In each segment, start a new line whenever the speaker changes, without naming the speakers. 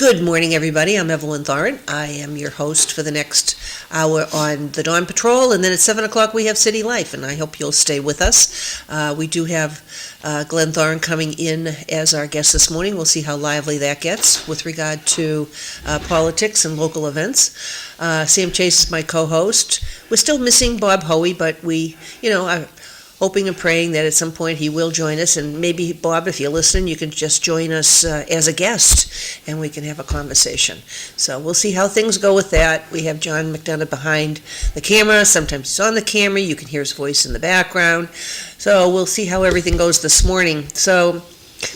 Good morning, everybody. I'm EVELYN THOREN. I am your host for the next hour on the Dawn Patrol, and then at 7 o'clock we have City Life, and I hope you'll stay with us. We do have Glenn Thoren coming in as our guest this morning. We'll see how lively that gets with regard to politics and local events. Sam Chase is my co-host. We're still missing Bob Hoey, but we, are hoping and praying that at some point he will join us, and maybe, Bob, if you're listening, you can just join us as a guest, and we can have a conversation. So we'll see how things go with that. We have John McDonough behind the camera. Sometimes he's on the camera. You can hear his voice in the background. So we'll see how everything goes this morning. So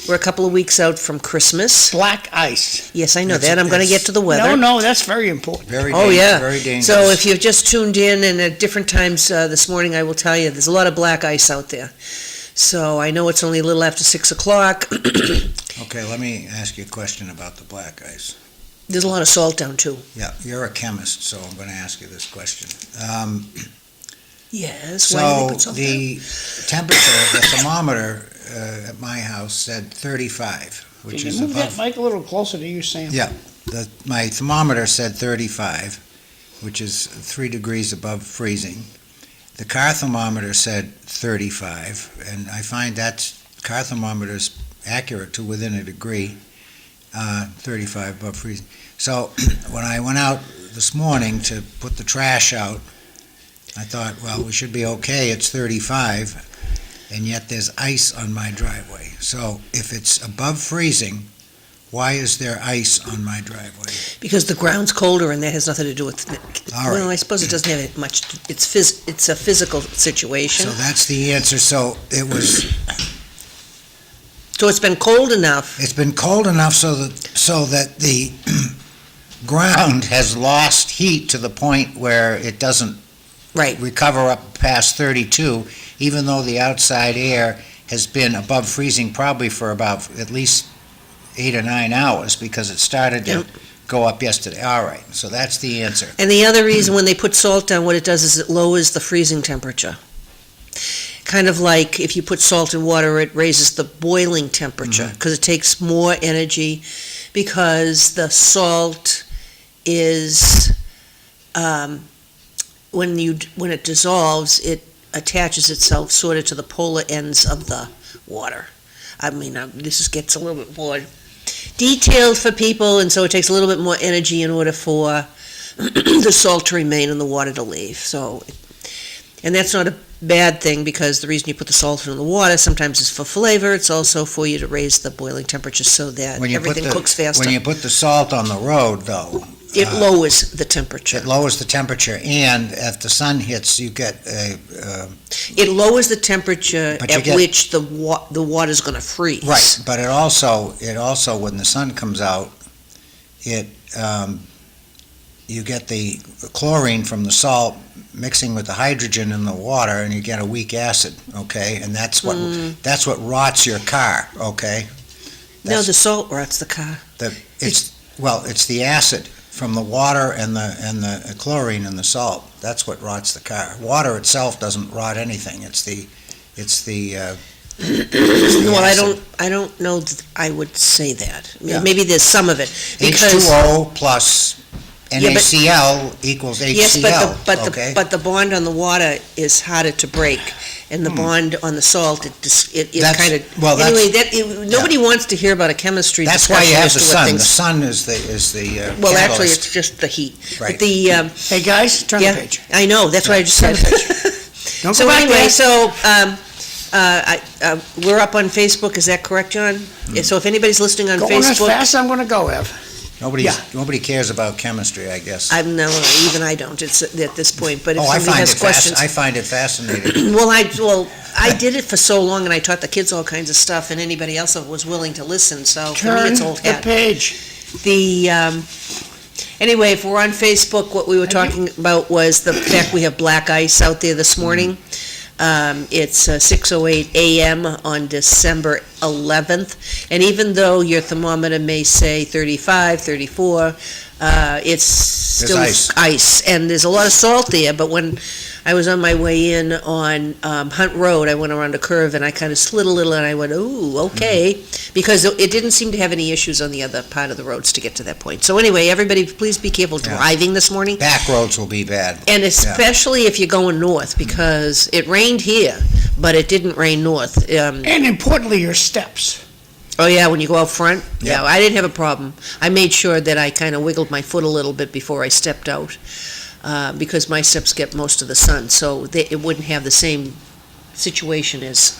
we're a couple of weeks out from Christmas.
Black ice.
Yes, I know that. I'm going to get to the weather.
No, that's very important.
Very
dangerous.
So if you've just tuned in and at different times this morning, I will tell you there's a lot of black ice out there. So I know it's only a little after 6 o'clock.
Okay, let me ask you a question about the black ice.
There's a lot of salt down, too.
Yeah, you're a chemist, so I'm going to ask you this question.
Yes, why do they put salt down?
The temperature, the thermometer at my house said 35, which
Can
is
you move
above.
that mic a little closer to you, Sam?
Yeah, my thermometer said 35, which is 3 degrees above freezing. The car thermometer said 35, and I find that car thermometer is accurate to within a degree, 35 above freezing. So when I went out this morning to put the trash out, I thought, well, we should be okay, it's 35, and yet there's ice on my driveway. So if it's above freezing, why is there ice on my driveway?
Because the ground's colder, and that has nothing to do with it.
All right.
Well, I suppose it doesn't have much. It's a physical situation.
So that's the answer. So it was.
So it's been cold enough.
It's been cold enough so that the ground has lost heat to the point where it doesn't recover up past 32, even though the outside air has been above freezing probably for about at least 8 or 9 hours, because it started to go up yesterday. All right, so that's the answer.
And the other reason when they put salt down, what it does is it lowers the freezing temperature. Kind of like if you put salt in water, it raises the boiling temperature, because it takes more energy, because the salt is, when it dissolves, it attaches itself sort of to the polar ends of the water. I mean, this gets a little bit more detailed for people, and so it takes a little bit more energy in order for the salt to remain and the water to leave. So, and that's not a bad thing, because the reason you put the salt in the water sometimes is for flavor. It's also for you to raise the boiling temperature so that everything cooks faster.
When you put the salt on the road, though,
it lowers the temperature.
It lowers the temperature, and if the sun hits, you get a.
It lowers the temperature at which the water is going to freeze.
Right, but it also when the sun comes out, you get the chlorine from the salt mixing with the hydrogen in the water, and you get a weak acid. Okay, and that's what rots your car. Okay.
No, the salt rots the car.
It's the acid from the water and the chlorine and the salt. That's what rots the car. Water itself doesn't rot anything. It's the
well, I don't know that I would say that.
Yeah.
Maybe there's some of it.
H2O plus NaCl equals HCl.
Yes, but the bond on the water is harder to break, and the bond on the salt, nobody wants to hear about a chemistry discussion.
That's why you have the sun. The sun is the
well, actually, it's just the heat.
Right.
But
hey guys, turn the page.
I know. That's what I just said.
Don't
so
go back
anyway,
there.
We're up on Facebook. Is that correct, John? Yeah, so if anybody's listening on
Going
Facebook,
as fast I'm going to go, Ev.
Nobody cares about chemistry, I guess.
Even I don't. It's at this point. But if somebody has questions,
I find it fascinating.
Well, I did it for so long, and I taught the kids all kinds of stuff, and anybody else that was willing to listen. So for me, it's old hat.
Turn the page.
Anyway, if we're on Facebook, what we were talking about was the fact we have black ice out there this morning. It's 6:08 a.m. on December 11th, and even though your thermometer may say 35, 34, it's still ice, and there's a lot of salt there, but when I was on my way in on Hunt Road, I went around a curve and I kind of slid a little and I went, ooh, okay, because it didn't seem to have any issues on the other part of the roads to get to that point. So anyway, everybody, please be careful driving this morning.
Back roads will be bad.
And especially if you're going north, because it rained here, but it didn't rain north.
And importantly, your steps.
Oh, yeah, when you go out front?
Yeah.
Yeah, I didn't have a problem. I made sure that I kind of wiggled my foot a little bit before I stepped out, because my steps get most of the sun, so it wouldn't have the same situation as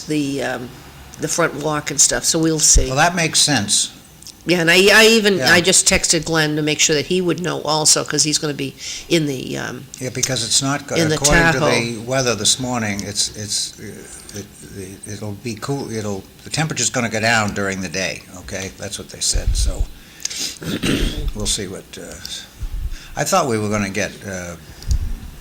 the front walk and stuff, so we'll see.
Well, that makes sense.
Yeah, and I just texted Glenn to make sure that he would know also, because he's going to be in the,
Yeah, because it's not good.
In the
According to
Tahoe.
the weather this morning, it'll be cool, the temperature's gonna go down during the day, okay? That's what they said, so we'll see what, I thought we were gonna get,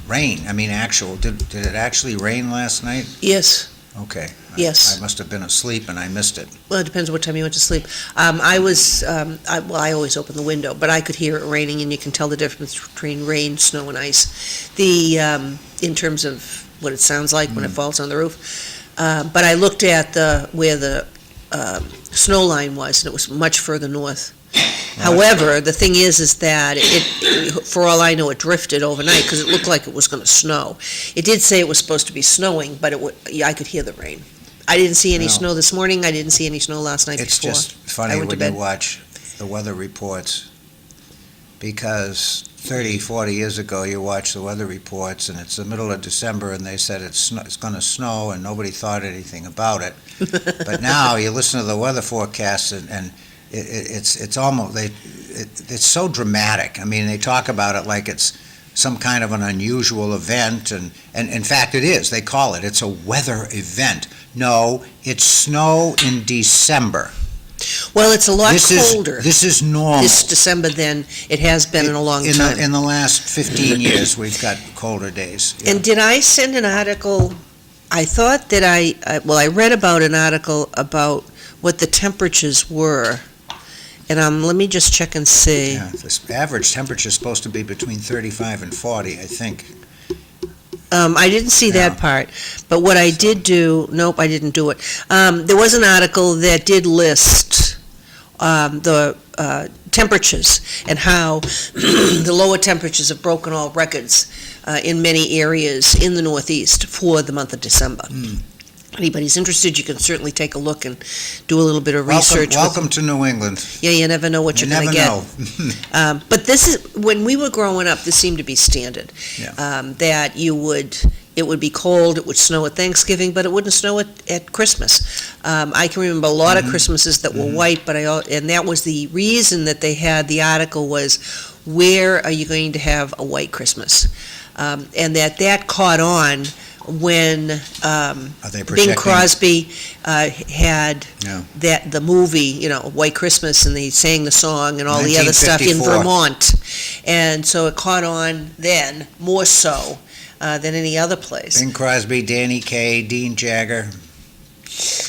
rain, did it actually rain last night?
yes.
Okay.
Yes.
I must have been asleep and I missed it.
Well, it depends what time you went to sleep. I always open the window, but I could hear it raining, and you can tell the difference between rain, snow, and ice. In terms of what it sounds like when it falls on the roof. But I looked at where the snow line was, and it was much further north. However, the thing is that for all I know, it drifted overnight because it looked like it was going to snow. It did say it was supposed to be snowing, but I could hear the rain. I didn't see any
No.
snow this morning. I didn't see any snow last night
It's
before.
just funny
I went to
when you
bed.
watch the weather reports, because 30, 40 years ago, you watch the weather reports, and it's the middle of December, and they said it's going to snow, and nobody thought anything about it. But now, you listen to the weather forecasts, and it's almost, it's so dramatic. I mean, they talk about it like it's some kind of an unusual event, and in fact, it is. They call it. It's a weather event. No, it's snow in December.
Well, it's a lot colder
This is normal.
this December than it has been in a long time.
In the last 15 years, we've got colder days. Yeah.
And did I send an article? I thought that I read about an article about what the temperatures were. And let me just check and see.
Yeah, this average temperature is supposed to be between 35 and 40, I think.
I didn't see
Yeah.
that part, but what I did do, nope, I didn't do it. There was an article that did list the temperatures and how the lower temperatures have broken all records in many areas in the Northeast for the month of December. Anybody's interested, you can certainly take a look and do a little bit of research.
Welcome to New England.
Yeah, you never know what
You
you're going
never
to get.
know.
But this is, when we were growing up, this seemed to be standard.
Yeah.
That it would be cold, it would snow at Thanksgiving, but it wouldn't snow at Christmas. I can remember a lot of Christmases that were white, and that was the reason that they had the article was, where are you going to have a white Christmas? And that caught on when
Are they
Bing
projecting?
Crosby had
Yeah.
the movie, White Christmas, and they sang the song and all the other stuff in
1954.
Vermont. And so it caught on then, more so than any other place.
Bing Crosby, Danny Kaye, Dean Jagger.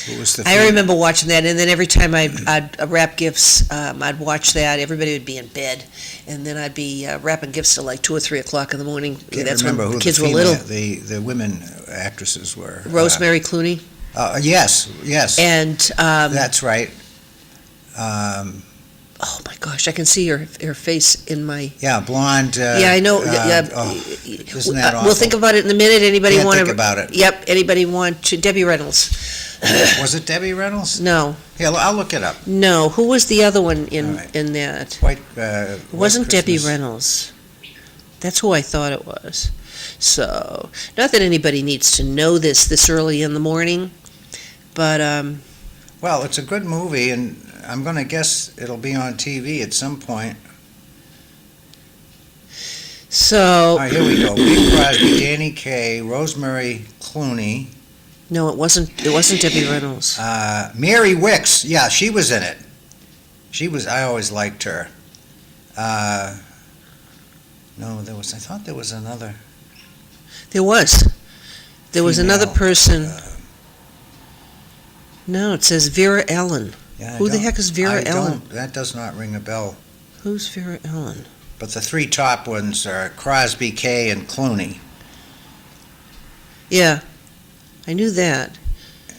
Who was the
I remember watching that, and then every time I'd wrap gifts, I'd watch that. Everybody would be in bed, and then I'd be wrapping gifts till like 2 or 3 o'clock in the morning.
Can't
That's when
remember who
the kids
the
were
female,
little.
the women actresses were.
Rosemary Clooney,
Yes,
and
that's right.
oh my gosh, I can see her face in my.
Yeah, blonde.
Yeah, I know.
Isn't that awful?
We'll think about it in a minute. Anybody
Can't
want
think
to?
about it.
Yep. Anybody want to? Debbie Reynolds.
Was it Debbie Reynolds?
No,
Yeah, I'll look it up.
no. Who was the other one
All right.
in that?
It
It wasn't Debbie Reynolds. That's who I thought it was. So, not that anybody needs to know this early in the morning, but
Well, it's a good movie, and I'm going to guess it'll be on TV at some point.
so
All right, here we go. Bing Crosby, Danny Kaye, Rosemary Clooney,
no, it wasn't Debbie Reynolds.
Mary Wicks. Yeah, she was in it. I always liked her. No, I thought there was another.
There was another
female,
person. No, it says Vera Ellen.
Yeah, I
Who the
don't-
heck is Vera
I
Ellen?
don't- That does not ring a bell.
Who's Vera Ellen?
But the three top ones are Crosby, Kay, and Clooney.
Yeah, I knew that.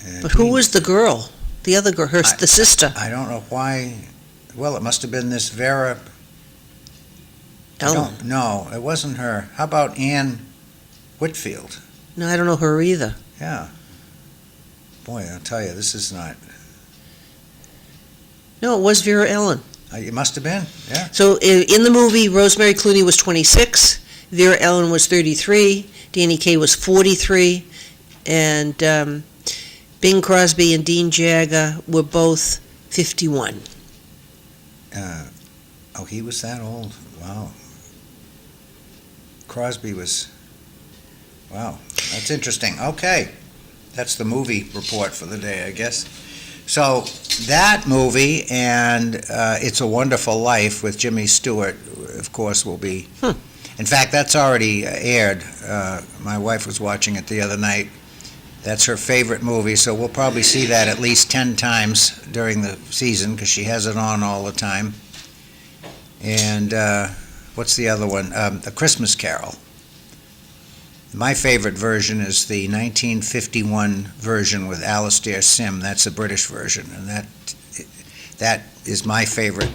And
But who
he-
was the girl? The other girl, the sister?
I don't know why. Well, it must have been this Vera.
Ellen.
No, it wasn't her. How about Ann Whitfield?
No, I don't know her either.
Yeah. Boy, I'll tell you, this is not.
No, it was Vera Ellen.
It must have been. Yeah.
So in the movie, Rosemary Clooney was 26, Vera Ellen was 33, Danny Kaye was 43, and Bing Crosby and Dean Jagger were both 51.
Oh, he was that old. Wow. Crosby was. Wow, that's interesting. Okay, that's the movie report for the day, I guess. So that movie and It's a Wonderful Life with Jimmy Stewart, of course, will be. In fact, that's already aired. My wife was watching it the other night. That's her favorite movie, so we'll probably see that at least 10 times during the season because she has it on all the time. And what's the other one? A Christmas Carol. My favorite version is the 1951 version with Alastair Sim. That's a British version, and that is my favorite.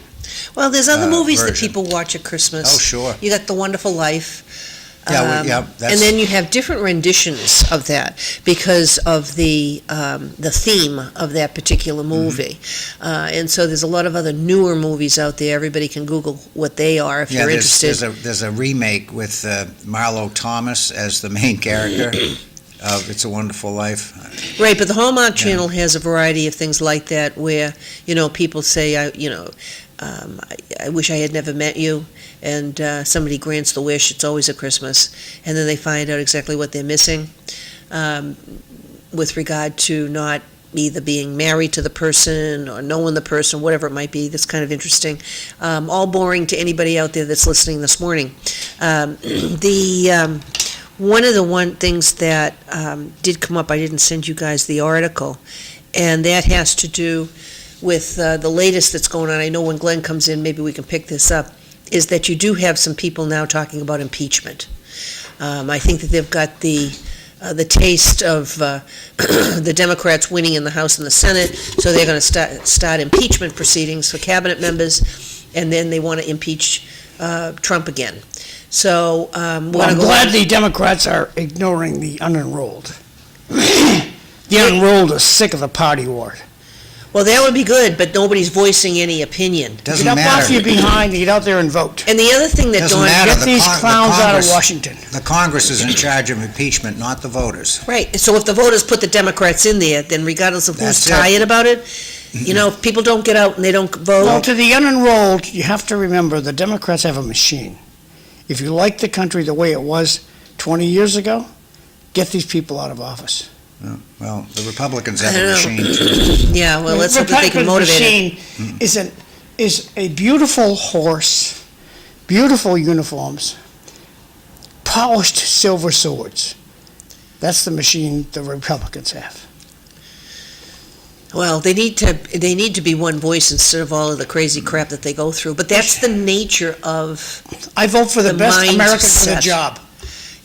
Well, there's other movies that
version.
people watch at Christmas.
Oh, sure.
You got The Wonderful Life.
Yeah, that's,
And then you have different renditions of that because of the theme of that particular movie. And so there's a lot of other newer movies out there. Everybody can Google what they are if you're interested.
There's a remake with Marlo Thomas as the main character of It's a Wonderful Life.
Right, but the Hallmark Channel has a variety of things like that where, people say, I wish I had never met you, and somebody grants the wish. It's always a Christmas, and then they find out exactly what they're missing with regard to not either being married to the person or knowing the person, whatever it might be. That's kind of interesting. All boring to anybody out there that's listening this morning. One of the things that did come up, I didn't send you guys the article, and that has to do with the latest that's going on. I know when Glenn comes in, maybe we can pick this up, is that you do have some people now talking about impeachment. I think that they've got the taste of the Democrats winning in the House and the Senate, so they're going to start impeachment proceedings for cabinet members, and then they want to impeach Trump again. So
I'm glad the Democrats are ignoring the unenrolled. The unenrolled are sick of the party war.
Well, that would be good, but nobody's voicing any opinion.
Doesn't
Get up
matter.
off your behind and get out there and vote.
And the other thing that
Doesn't
Dawn...
matter.
Get these clowns out of Washington.
The Congress is in charge of impeachment, not the voters.
Right, so if the voters put the Democrats in there, then regardless of who's
That's it.
tired about it, if people don't get out and they don't vote...
Well, to the unenrolled, you have to remember the Democrats have a machine. If you like the country the way it was 20 years ago, get these people out of office.
Well, the Republicans have
I
a
don't
machine too.
Yeah, well, let's
The
hope that they can
Republican
motivate it.
machine is a beautiful horse, beautiful uniforms, polished silver swords. That's the machine the Republicans have.
Well, they need to be one voice instead of all of the crazy crap that they go through, but that's the nature of...
I vote for the best American for the
mindset.
job.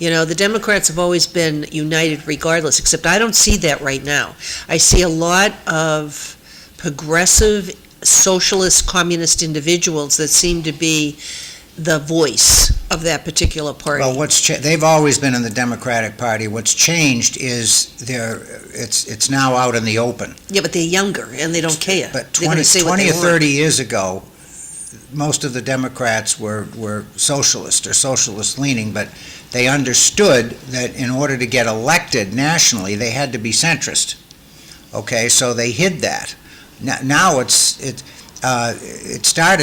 The Democrats have always been united regardless, except I don't see that right now. I see a lot of progressive, socialist, communist individuals that seem to be the voice of that particular party.
Well, they've always been in the Democratic Party. What's changed is it's now out in the open.
Yeah, but they're younger and they don't care.
But
They're gonna
20,
say what
20
they
or
want.
30 years ago, most of the Democrats were socialist or socialist leaning, but they understood that in order to get elected nationally, they had to be centrist. Okay, so they hid that. Now it started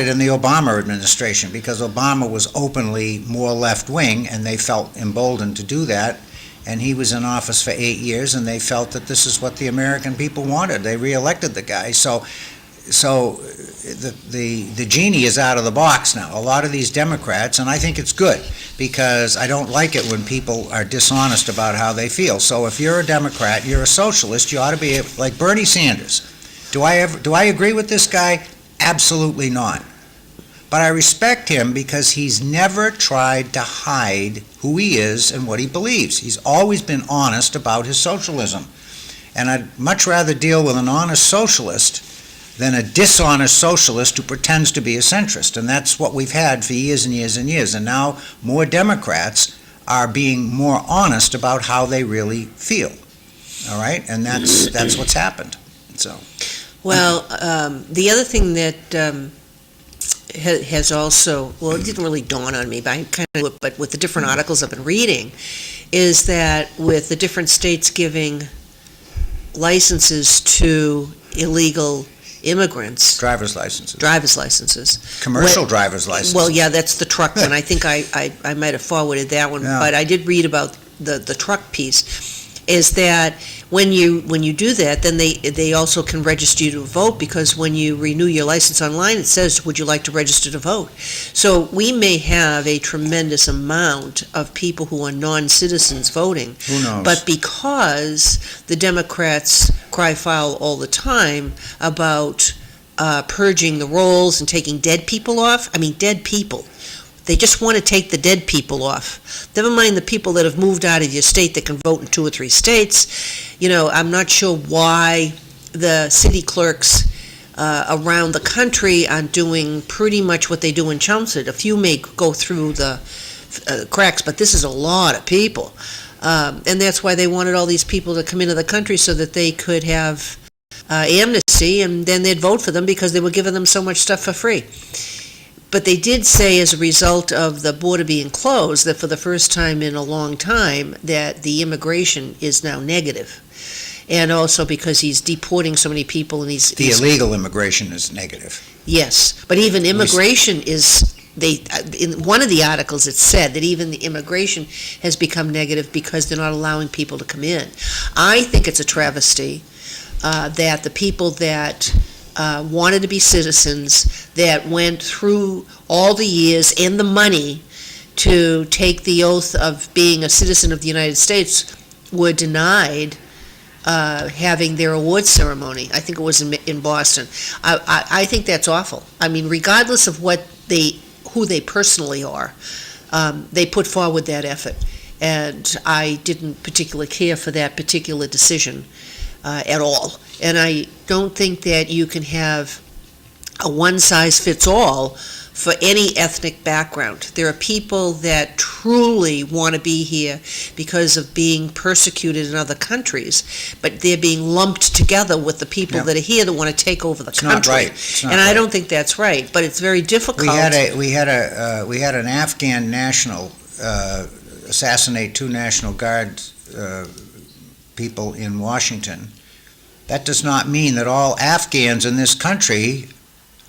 in the Obama administration because Obama was openly more left-wing, and they felt emboldened to do that. And he was in office for 8 years, and they felt that this is what the American people wanted. They reelected the guy. So so the genie is out of the box now. A lot of these Democrats, and I think it's good, because I don't like it when people are dishonest about how they feel. So if you're a Democrat, you're a socialist, you ought to be like Bernie Sanders. Do I agree with this guy? Absolutely not. But I respect him because he's never tried to hide who he is and what he believes. He's always been honest about his socialism. And I'd much rather deal with an honest socialist than a dishonest socialist who pretends to be a centrist. And that's what we've had for years and years and years. And now more Democrats are being more honest about how they really feel. All right? And that's what's happened. So.
Well, the other thing that has also, well, it didn't really dawn on me, but with the different articles I've been reading, is that with the different states giving licenses to illegal immigrants.
Driver's licenses. Commercial driver's licenses.
Well, yeah, that's the truck one. I think I might have forwarded that one,
Yeah.
but I did read about the truck piece, is that when you do that, then they also can register you to vote, because when you renew your license online, it says, would you like to register to vote? So we may have a tremendous amount of people who are non-citizens voting.
Who knows?
But because the Democrats cry foul all the time about purging the rolls and taking dead people off, dead people. They just want to take the dead people off. Never mind the people that have moved out of your state that can vote in 2 or 3 states. I'm not sure why the city clerks around the country aren't doing pretty much what they do in Chelmsford. A few may go through the cracks, but this is a lot of people. And that's why they wanted all these people to come into the country, so that they could have amnesty, and then they'd vote for them because they were giving them so much stuff for free. But they did say, as a result of the border being closed, that for the first time in a long time, that the immigration is now negative. And also because he's deporting so many people, and
The illegal immigration is negative.
Yes, but even immigration is, in one of the articles it said that even the immigration has become negative because they're not allowing people to come in. I think it's a travesty that the people that wanted to be citizens, that went through all the years and the money to take the oath of being a citizen of the United States, were denied having their award ceremony. I think it was in Boston. I think that's awful. Regardless of who they personally are, they put forward that effort. And I didn't particularly care for that particular decision at all. And I don't think that you can have a one-size-fits-all for any ethnic background. There are people that truly want to be here because of being persecuted in other countries, but they're being lumped together with the people that are here that want to take over the country.
Not right. It's not
and
right.
I don't think that's right, but it's very difficult.
We had an Afghan national assassinate 2 National Guard people in Washington. That does not mean that all Afghans in this country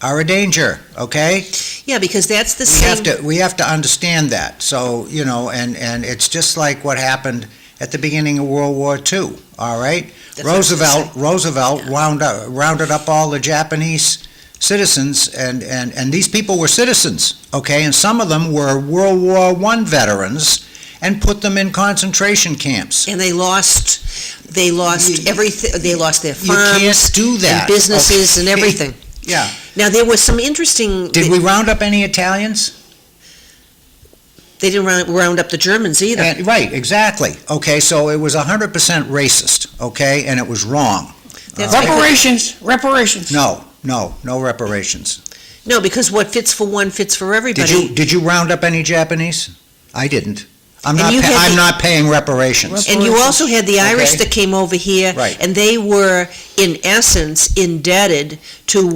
are a danger, okay?
Yeah, because that's the same.
We have to understand that. So, and it's just like what happened at the beginning of World War II, all right? Roosevelt rounded up all the Japanese citizens, and these people were citizens, okay? And some of them were World War I veterans, and put them in concentration camps.
And they lost everything. They lost their farms.
You can't do that.
And businesses and everything.
Yeah.
Now, there was some interesting.
Did we round up any Italians?
They didn't round up the Germans either.
Right, exactly. Okay, so it was 100% racist, okay, and it was wrong.
That's
Reparations.
No reparations.
No, because what fits for one fits for everybody.
Did you round up any Japanese? I didn't. I'm
And
not paying reparations.
And you also had the Irish that came over here,
Right.
and they were, in essence, indebted to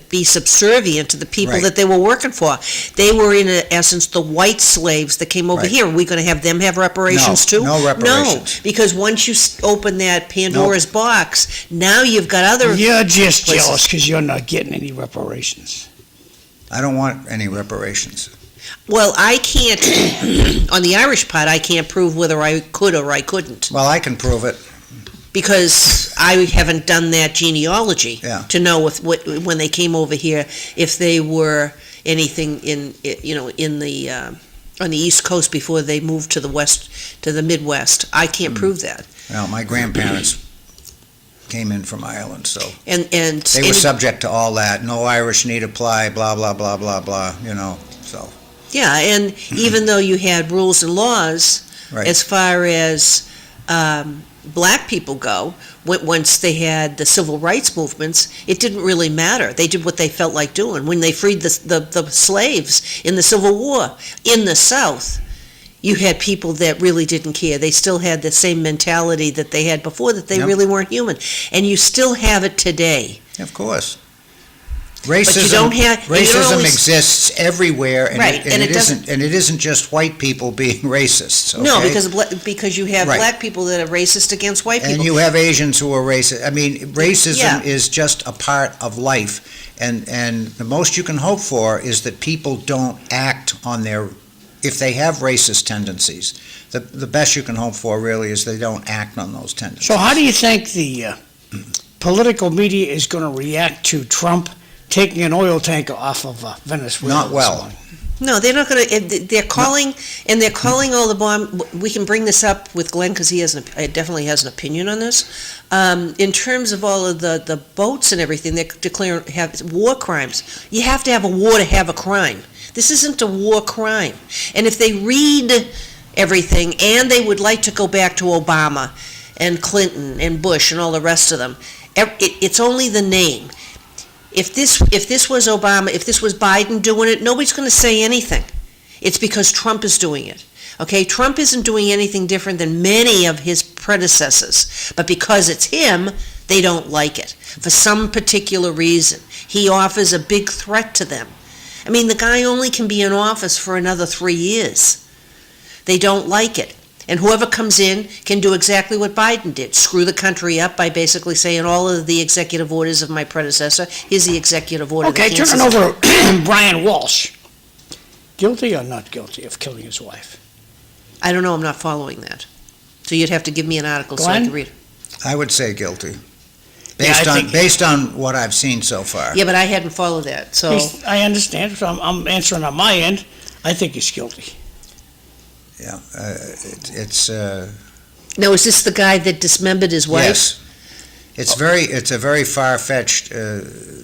be subservient to the people
Right.
that they were working for. They were, in essence, the white slaves that came over
Right.
here. Are we going to have them have reparations too?
No reparations.
No, because once you open that Pandora's box, now you've got other.
You're just
places.
jealous because you're not getting any reparations.
I don't want any reparations.
Well, I can't, on the Irish part, I can't prove whether I could or I couldn't.
Well, I can prove it.
because I haven't done that genealogy
Yeah.
to know when they came over here, if they were anything in the on the East Coast before they moved to the Midwest. I can't prove that.
Well, my grandparents came in from Ireland, so
And
they were subject to all that. No Irish need apply, blah, blah, blah, blah, blah, so.
yeah, and even though you had rules and laws,
Right.
as far as black people go, once they had the civil rights movements, it didn't really matter. They did what they felt like doing. When they freed the slaves in the Civil War in the South, you had people that really didn't care. They still had the same mentality that they had before, that they
Yep.
really weren't human. And you still have it today.
Of course.
But you don't have- and you don't
Racism
always-
exists everywhere,
Right, and it doesn't-
it isn't just white people being racists, okay?
No, because you have
Right.
black people that are racist against white people.
And you have Asians who are racist. I mean, racism
Yeah.
is just a part of life, and the most you can hope for is that people don't act on if they have racist tendencies. The best you can hope for really is they don't act on those tendencies.
So how do you think the political media is going to react to Trump taking an oil tanker off of Venezuela?
Not
this
well.
morning?
No, they're not going to. They're calling, and they're calling all the bomb. We can bring this up with Glenn because he definitely has an opinion on this. In terms of all of the boats and everything, they're declaring have war crimes. You have to have a war to have a crime. This isn't a war crime. And if they read everything, and they would like to go back to Obama and Clinton and Bush and all the rest of them, it's only the name. If this was Obama, if this was Biden doing it, nobody's going to say anything. It's because Trump is doing it. Okay, Trump isn't doing anything different than many of his predecessors. But because it's him, they don't like it. For some particular reason. He offers a big threat to them. I mean, the guy only can be in office for another 3 years. They don't like it. And whoever comes in can do exactly what Biden did, screw the country up by basically saying all of the executive orders of my predecessor, here's the executive order.
Okay,
that
turning
cancels
over Brian Walsh. Guilty or not guilty of killing his wife?
I don't know, I'm not following that. So you'd have to give me an article so I
Glenn?
can read it.
I would say guilty,
Yeah, I think-
based on what I've seen so far.
Yeah, but I hadn't followed that, so,
I understand, so I'm answering on my end. I think he's guilty.
Yeah, it's
now is this the guy that dismembered his wife?
yes. It's a very far-fetched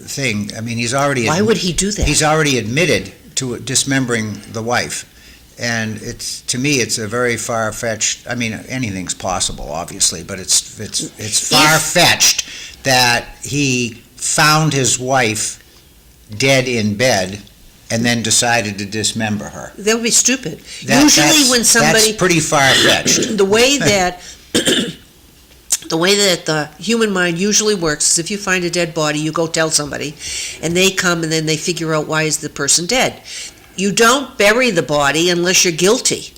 thing. I mean,
Why would he do that?
he's already admitted to dismembering the wife. And to me, it's a very far-fetched, I mean, anything's possible, obviously, but it's far-fetched that he found his wife dead in bed and then decided to dismember her.
That would be stupid.
That's
When somebody,
That's pretty far-fetched.
the way that the human mind usually works is if you find a dead body, you go tell somebody, and they come and then they figure out why is the person dead. You don't bury the body unless you're guilty.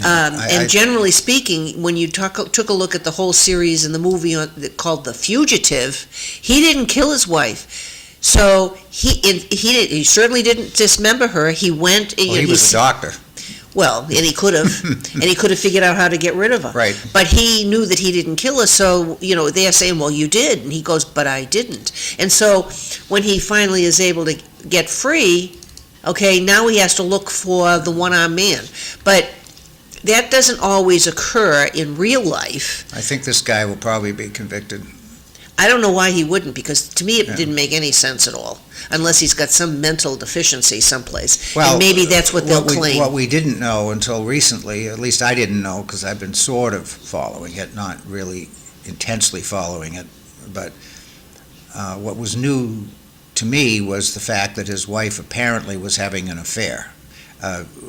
And generally speaking, when you took a look at the whole series and the movie called The Fugitive, he didn't kill his wife. So he certainly didn't dismember her. He went.
Well, he was a doctor.
Well, and he could have, and he could have figured out how to get rid of her.
Right.
But he knew that he didn't kill her, so, they're saying, well, you did. And he goes, but I didn't. And so when he finally is able to get free, okay, now he has to look for the one-armed man. But that doesn't always occur in real life.
I think this guy will probably be convicted.
I don't know why he wouldn't, because to me it
Yeah.
didn't make any sense at all, unless he's got some mental deficiency someplace.
Well,
And maybe that's what they'll claim.
What we didn't know until recently, at least I didn't know, because I've been sort of following it, not really intensely following it, but what was new to me was the fact that his wife apparently was having an affair.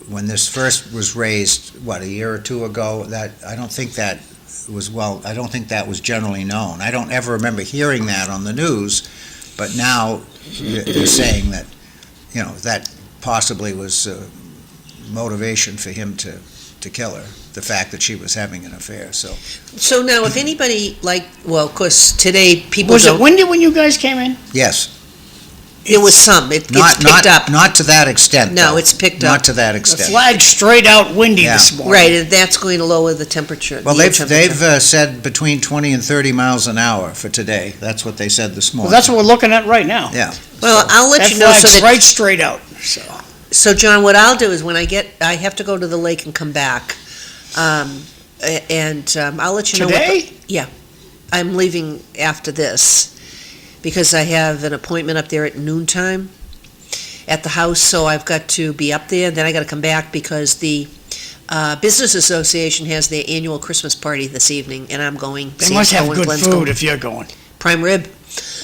When this first was raised, a year or two ago, I don't think that was generally known. I don't ever remember hearing that on the news, but now they're saying that, that possibly was motivation for him to kill her, the fact that she was having an affair, so.
So now, if anybody, of course, today people
Was
don't...
it windy when you guys came in?
Yes,
There was some, it's
Not,
picked up.
not to that extent,
No,
though.
it's picked
Not
up.
to that
The
extent.
flag's straight out windy
Yeah.
this morning.
Right, and that's going to lower the temperature.
Well,
the air
they've
temperature.
said between 20 and 30 miles an hour for today. That's what they said this
Well,
morning.
that's what we're looking at right now.
Yeah.
Well, I'll let
That
you know so
flag's
that,
right straight out, so.
so John, what I'll do is when I have to go to the lake and come back, I'll let you know.
Today?
I'm leaving after this because I have an appointment up there at noontime at the house, so I've got to be up there, then I gotta come back because the Business Association has their annual Christmas party this evening, and I'm going.
They must have good food if you're going.
Prime rib,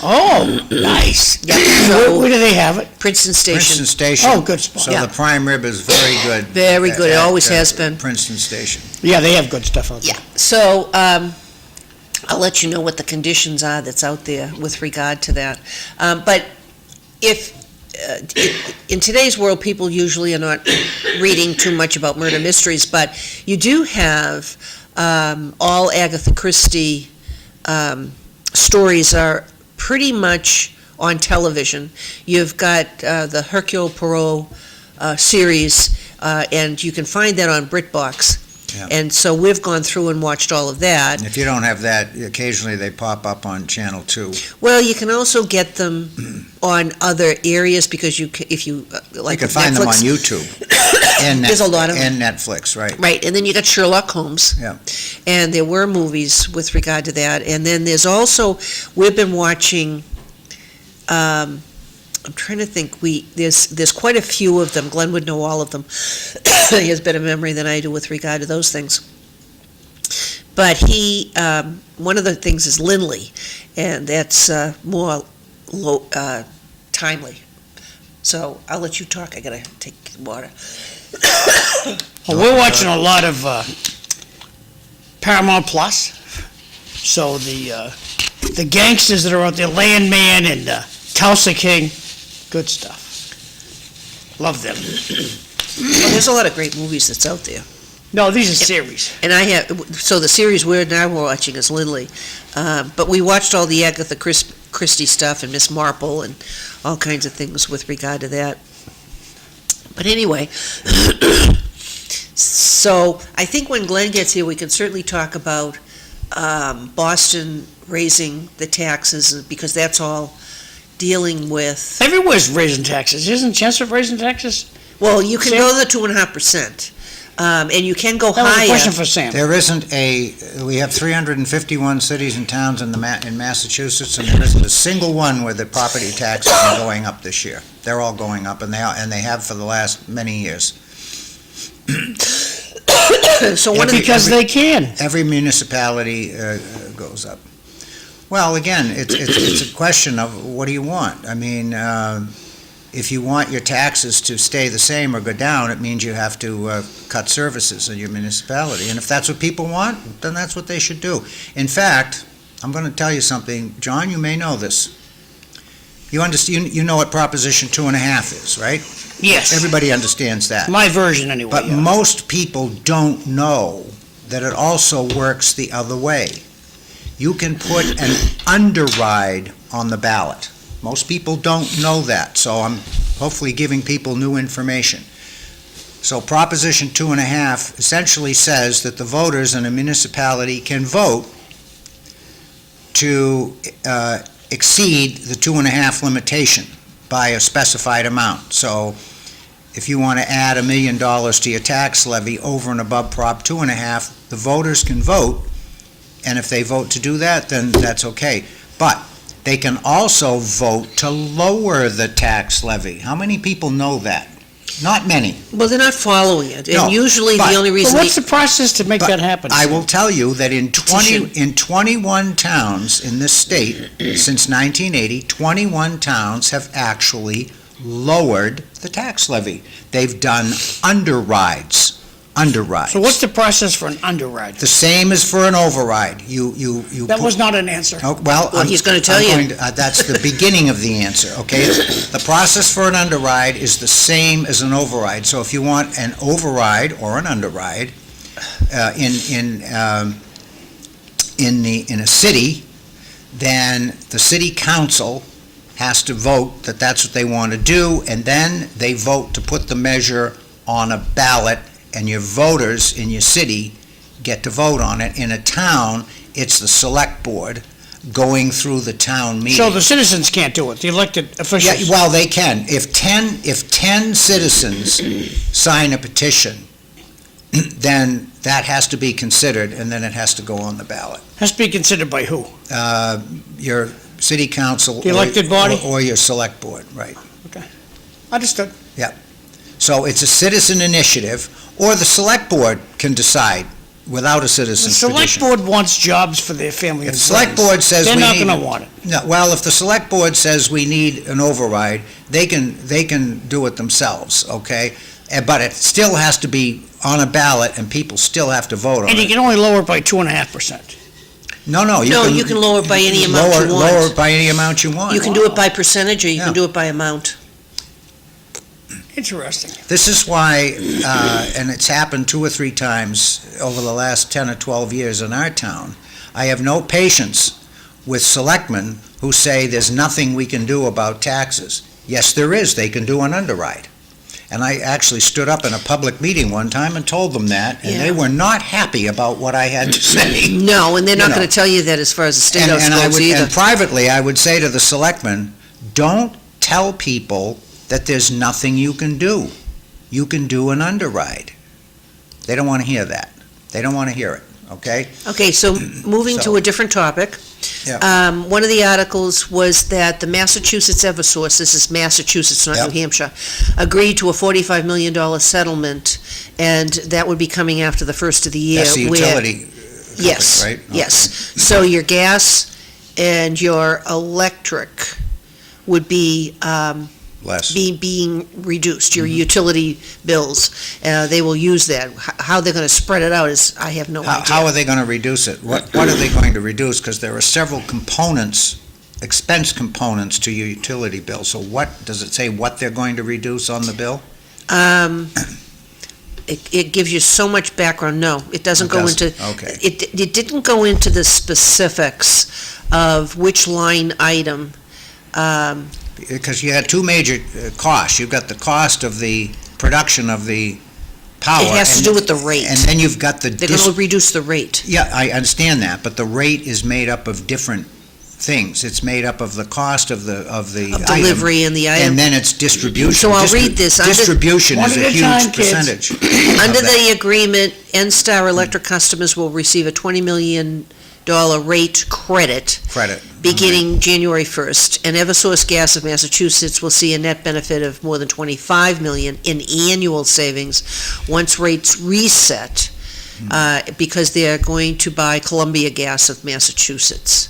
Oh, nice.
Yeah.
Where do they have it?
Princeton Station.
Princeton Station.
Oh, good spot.
So
Yeah.
the prime rib is very good.
Very good. It
at,
always has been.
Princeton Station.
Yeah, they have good stuff out there.
Yeah, so, I'll let you know what the conditions are that's out there with regard to that. But if, in today's world, people usually are not reading too much about murder mysteries, but you do have, all Agatha Christie, stories are pretty much on television. You've got, the Hercule Poirot, series, and you can find that on BritBox.
Yeah.
And so we've gone through and watched all of that.
And if you don't have that, occasionally they pop up on Channel 2.
Well, you can also get them on other areas because if you, like
You can find them on
Netflix.
YouTube. And
There's a lot of
And Netflix, right.
Right, and then you got Sherlock Holmes.
Yeah.
And there were movies with regard to that. And then there's also, we've been watching, I'm trying to think, there's quite a few of them. Glenn would know all of them. He has better memory than I do with regard to those things. But one of the things is Lindley, and that's more timely. So I'll let you talk. I gotta take water.
Well, we're watching a lot of Paramount Plus. So the gangsters that are out there, Landman and Tulsa King, good stuff. Love them.
Well, there's a lot of great movies that's out there.
No, these are series.
And so the series we're now watching is Lindley. But we watched all the Agatha Christie stuff and Miss Marple and all kinds of things with regard to that. But anyway, so I think when Glenn gets here, we can certainly talk about Boston raising the taxes because that's all dealing with,
Everywhere's raising taxes. Isn't Chancellor raising taxes?
well, you can
Sam?
go to the 2.5%. And you can go
That was a
higher.
question for Sam.
There isn't we have 351 cities and towns in Massachusetts, and there isn't a single one where the property taxes are going up this year. They're all going up, and they have for the last many years.
So one of the,
Because they can.
Every municipality goes up. Well, again, it's a question of what do you want? I mean, if you want your taxes to stay the same or go down, it means you have to cut services in your municipality. And if that's what people want, then that's what they should do. In fact, I'm going to tell you something. John, you may know this. You know what Proposition 2.5 is, right?
Yes.
Everybody understands that.
My version, anyway.
But
yeah.
most people don't know that it also works the other way. You can put an underride on the ballot. Most people don't know that, so I'm hopefully giving people new information. So Proposition 2.5 essentially says that the voters in a municipality can vote to exceed the 2.5 limitation by a specified amount. So if you want to add $1 million to your tax levy over and above Prop 2.5, the voters can vote, and if they vote to do that, then that's okay. But they can also vote to lower the tax levy. How many people know that? Not many.
well, they're not following it.
No,
And usually
but-
the only
But
reason,
what's the process to make
But
that happen?
I will tell you that in
Petition.
21 towns in this state, since 1980, 21 towns have actually lowered the tax levy. They've done underrides.
So what's the process for an underride?
The same as for an override. You
That
put-
was not an answer.
Oh, well,
Well, he's gonna tell you.
That's the beginning of the answer, okay? The process for an underride is the same as an override. So if you want an override or an underride in a city, then the city council has to vote that that's what they want to do, and then they vote to put the measure on a ballot, and your voters in your city get to vote on it. In a town, it's the select board going through the town meeting.
So the citizens can't do it, the elected
Yeah,
officials?
well, they can. If 10 citizens sign a petition, then that has to be considered, and then it has to go on the ballot.
Has to be considered by who?
Your city council.
The elected body?
Or your select board, right.
Understood.
So it's a citizen initiative, or the select board can decide without a
The
citizen's
select
petition.
board wants jobs for their family
If
and
the select
friends.
board says we
They're not
need...
gonna want it.
No, well, if the select board says we need an override, they can do it themselves, okay? But it still has to be on a ballot, and people still have to vote on
And you
it.
can only lower it by 2.5%.
No,
No, you can lower it by any amount you want.
Lower it by any amount you want.
You can do it by percentage, or you
Yeah.
can do it by amount.
Interesting.
This is why, and it's happened 2 or 3 times over the last 10 or 12 years in our town, I have no patience with selectmen who say there's nothing we can do about taxes. Yes, there is. They can do an underride. And I actually stood up in a public meeting one time and told them that, and they
Yeah.
were not happy about what I had to say.
No, and they're not
You know.
going to tell you that as far as the state house
And I
goes
would,
either.
and privately, I would say to the selectmen, don't tell people that there's nothing you can do. You can do an underride. They don't want to hear that. They don't want to hear it, okay?
Okay, so moving to
So-
a different topic.
Yeah.
One of the articles was that the Massachusetts Eversource, this is Massachusetts, not
Yep.
New Hampshire, agreed to a $45 million settlement, and that would be coming after the first of the year.
That's the
where-
utility company,
Yes,
right?
yes. So your gas and your electric would be
Less.
being reduced, your
Mm-hmm.
utility bills. They will use that. How they're going to spread it out is, I have no
How
idea.
are they going to reduce it? What are they going to reduce? Because there are several components, expense components to your utility bill. So what, does it say what they're going to reduce on the bill?
It gives you so much background. No, it doesn't go into,
Okay.
it didn't go into the specifics of which line item.
Because you had 2 major costs. You've got the cost of the production of the power.
It has to do with the rate.
And then you've got the...
They're going to reduce the rate.
Yeah, I understand that, but the rate is made up of different things. It's made up of the cost of the
Of
item,
delivery and the item.
and then it's distribution.
So I'll read this.
Distribution
One
is
at
a
a time,
huge
kids.
percentage.
Under
of that.
the agreement, N-Star Electric customers will receive a $20 million rate credit
Credit.
beginning January 1st, and Eversource Gas of Massachusetts will see a net benefit of more than $25 million in annual savings once rates reset, because they're going to buy Columbia Gas of Massachusetts.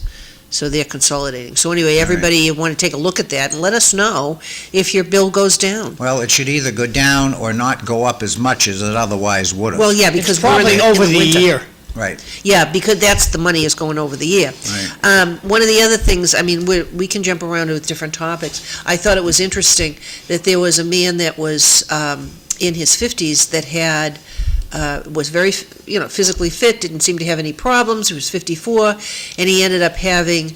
So they're consolidating. So anyway, everybody, you want to take a look at that and let us know if your bill goes down.
Well, it should either go down or not go up as much as it otherwise would have.
Well, yeah,
It's
because we're in
probably
the
over the
winter.
year.
Right,
Yeah, because that's, the money is going over the year.
right.
One of the other things, I mean, we can jump around with different topics. I thought it was interesting that there was a man that was in his 50s that had, was very, physically fit, didn't seem to have any problems. He was 54, and he ended up having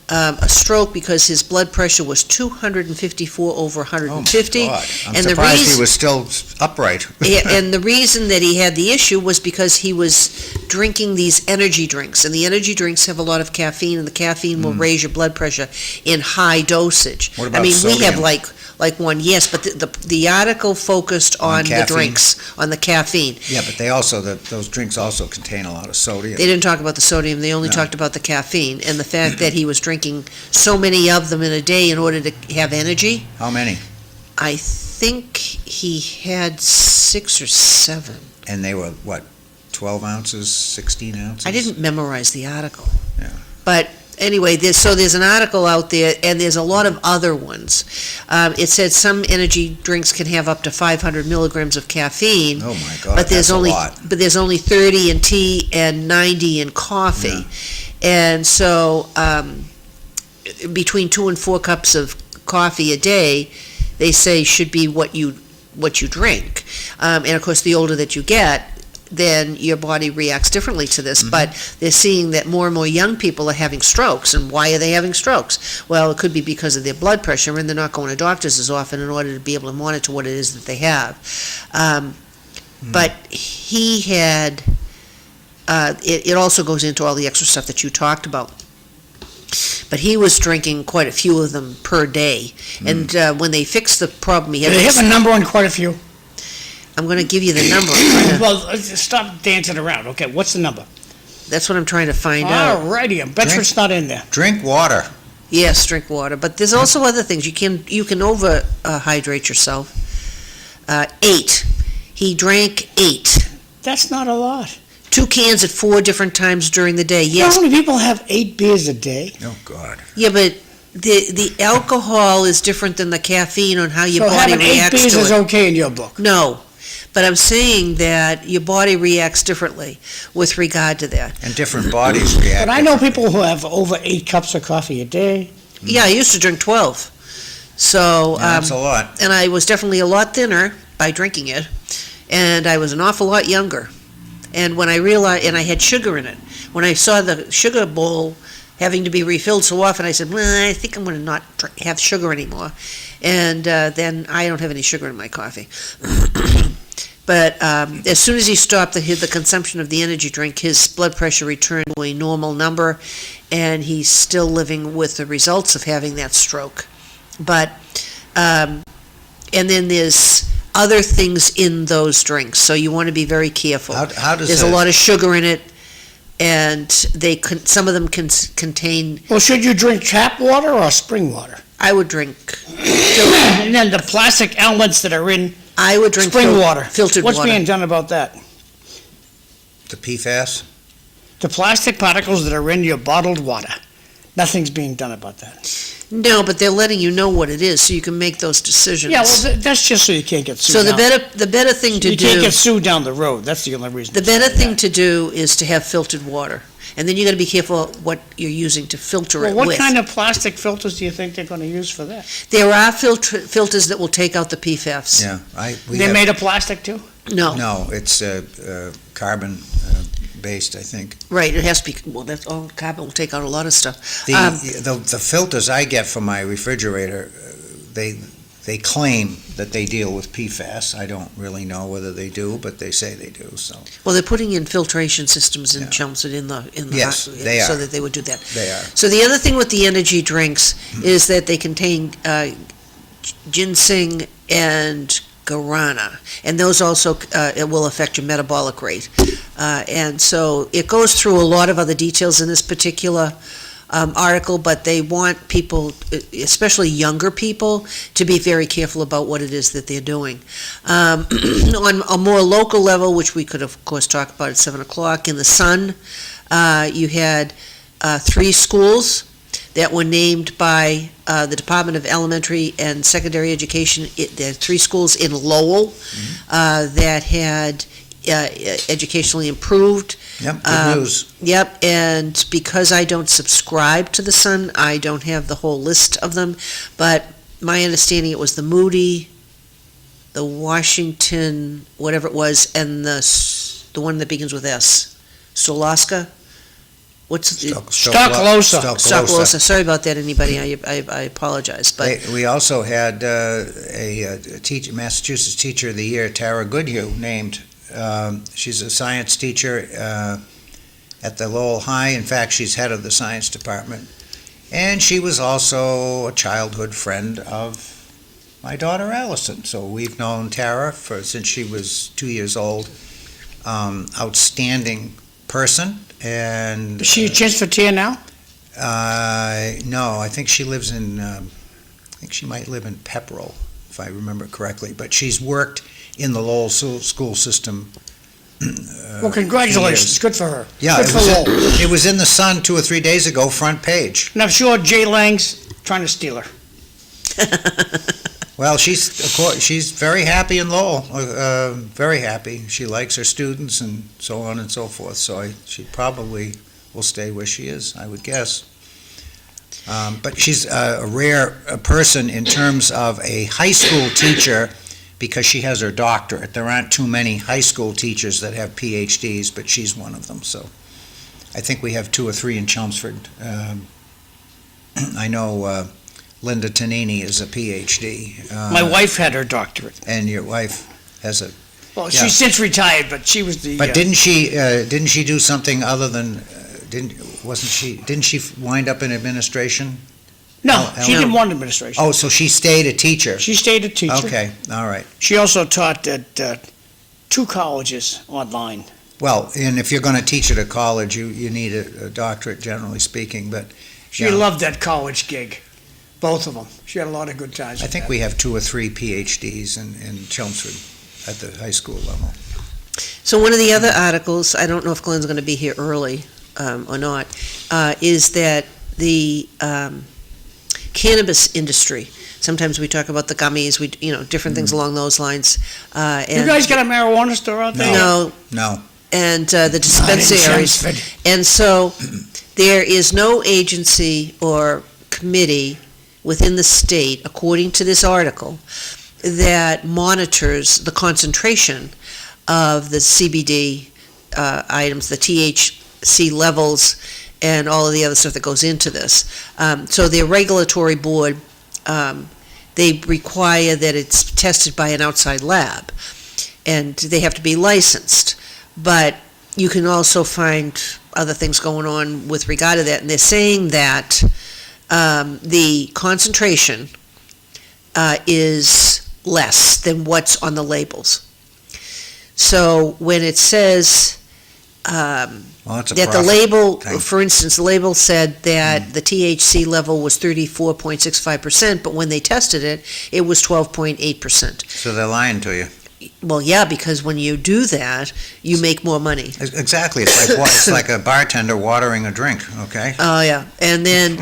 a stroke because his blood pressure was 254 over 150.
Oh, my God. I'm
And the
surprised he
reason-
was still upright.
And the reason that he had the issue was because he was drinking these energy drinks, and the energy drinks have a lot of caffeine, and the caffeine will raise your blood pressure in high dosage.
What about
I mean, we have
sodium?
like one, yes, but the article focused on the
caffeine?
drinks, on the caffeine.
Yeah, but they also, those drinks also contain a lot of sodium.
They didn't talk about the sodium, they only
No.
talked about the caffeine, and the fact that he was drinking so many of them in a day in order to have energy.
How many?
I think he had 6 or 7.
And they were, what, 12 ounces, 16 ounces?
I didn't memorize the article.
Yeah.
But anyway, there's an article out there, and there's a lot of other ones. It said some energy drinks can have up to 500 milligrams of caffeine,
Oh, my God,
but there's
that's a
only
lot.
but there's only 30 in tea and 90 in coffee, and so between 2 and 4 cups of coffee a day, they say should be what you drink, and of course the older that you get, then your body reacts differently to this. But they're seeing that more and more young people are having strokes. And why are they having strokes? Well, it could be because of their blood pressure, and they're not going to doctors as often in order to be able to monitor what it is that they have. But he had, it also goes into all the extra stuff that you talked about. But he was drinking quite a few of them per day. And when they fixed the problem, he had...
Do they have a number on quite a few?
I'm going to give you the number.
Well, stop dancing around. Okay, what's the number?
That's what I'm trying to find out.
Alrighty, I bet you it's not in there.
Drink water.
Yes, drink water. But there's also other things. You can over hydrate yourself. 8. He drank 8.
That's not a lot.
2 cans at 4 different times during the day.
You know
Yes.
how many people have 8 beers a day?
Oh, God.
Yeah, but the alcohol is different than the caffeine on how your
So
body
having 8
reacts
beers
to
is
it.
okay in your book?
No. But I'm saying that your body reacts differently with regard to that.
And different bodies react.
But I know
differently.
people who have over 8 cups of coffee a day.
Yeah, I used to drink 12. So,
Yeah, that's a lot.
and I was definitely a lot thinner by drinking it, and I was an awful lot younger. And when I realized, and I had sugar in it, when I saw the sugar bowl having to be refilled so often, I said, well, I think I'm going to not have sugar anymore. And then I don't have any sugar in my coffee. But as soon as he stopped the consumption of the energy drink, his blood pressure returned to a normal number, and he's still living with the results of having that stroke. But, and then there's other things in those drinks, so you want to be very careful.
How does
There's
that-
a lot of sugar in it, and some of them can contain,
Well, should you drink tap water or spring water?
I would drink,
And then the plastic elements that are in
I would drink
spring water.
filtered
What's
water.
being done about that?
The PFAS?
The plastic particles that are in your bottled water. Nothing's being done about that.
No, but they're letting you know what it is, so you can make those decisions.
Yeah, well, that's just so you can't get sued.
So the
down.
better thing to
You can't
do,
get sued down the road. That's the only reason.
the
I'm saying
better thing
that.
to do is to have filtered water. And then you got to be careful what you're using to filter
Well,
it
what
with.
kind of plastic filters do you think they're going to use for that?
There are filters that will take out the PFAS.
Yeah. We
They're
have-
made of plastic too?
No,
No, it's carbon based, I think.
right, it has to be, well, that's, carbon will take out a lot of stuff.
The filters I get for my refrigerator, they claim that they deal with PFAS. I don't really know whether they do, but they say they do, so
Well, they're putting in filtration systems in
Yeah.
Chelmsford in the
Yes, they
so
are.
that they would do that.
they are.
So the other thing with the energy drinks is that they contain ginseng and guarana, and those also it will affect your metabolic rate. And so it goes through a lot of other details in this particular article, but they want people, especially younger people, to be very careful about what it is that they're doing. On a more local level, which we could of course talk about at 7 o'clock, in the Sun, you had 3 schools that were named by the Department of Elementary and Secondary Education. There are 3 schools in Lowell that had educationally improved.
Yep, good news.
Yep, and because I don't subscribe to the Sun, I don't have the whole list of them, but my understanding, it was the Moody, the Washington, whatever it was, and the one that begins with S, Stolaska? What's the?
Stocklosa.
Stocklosa. Sorry about that, anybody. I apologize, but
We also had a Massachusetts Teacher of the Year, Tara Goodhue, named. She's a science teacher at the Lowell High. In fact, she's head of the science department. And she was also a childhood friend of my daughter Allison. So we've known Tara since she was 2 years old. Outstanding person. And
Is she a transfer now?
no, I think she lives in. I think she might live in Pepperell, if I remember correctly. But she's worked in the Lowell school system.
Well, congratulations. Good for her.
Yeah,
Good for Lowell.
it was in the Sun 2 or 3 days ago, front page.
And I'm sure Jay Lang's trying to steal her.
Well, she's very happy in Lowell, very happy. She likes her students and so on and so forth. So she probably will stay where she is, I would guess. But she's a rare person in terms of a high school teacher because she has her doctorate. There aren't too many high school teachers that have PhDs, but she's one of them, so I think we have 2 or 3 in Chelmsford. I know Linda Tonini is a PhD.
My wife had her doctorate.
And your wife has a...
Well,
Yeah.
she's since retired, but she was the...
But didn't she do something other than, didn't she wind up in administration?
No, she
No.
didn't want administration.
Oh, so she stayed a teacher?
She stayed a teacher.
Okay, all right.
She also taught at 2 colleges online.
Well, and if you're going to teach at a college, you need a doctorate, generally speaking, but
She
Yeah.
loved that college gig, both of them. She had a lot of good times
I
with
think
that.
we have 2 or 3 PhDs in Chelmsford at the high school level.
So one of the other articles, I don't know if Glenn's going to be here early or not, is that the cannabis industry, sometimes we talk about the gummies, different things along those lines.
You guys got a marijuana store out there?
No,
No,
and the
Not in
dispensaries.
Chelmsford.
And so there is no agency or committee within the state, according to this article, that monitors the concentration of the CBD items, the THC levels, and all of the other stuff that goes into this. So the regulatory board, they require that it's tested by an outside lab, and they have to be licensed. But you can also find other things going on with regard to that, and they're saying that the concentration is less than what's on the labels. So when it says
well, that's a
that the
profit
label,
thing.
for instance, the label said that the THC level was 34.65%, but when they tested it, it was 12.8%.
So they're lying to you.
Well, yeah, because when you do that, you make more money.
Exactly, it's like a bartender watering a drink, okay?
Oh, yeah. And then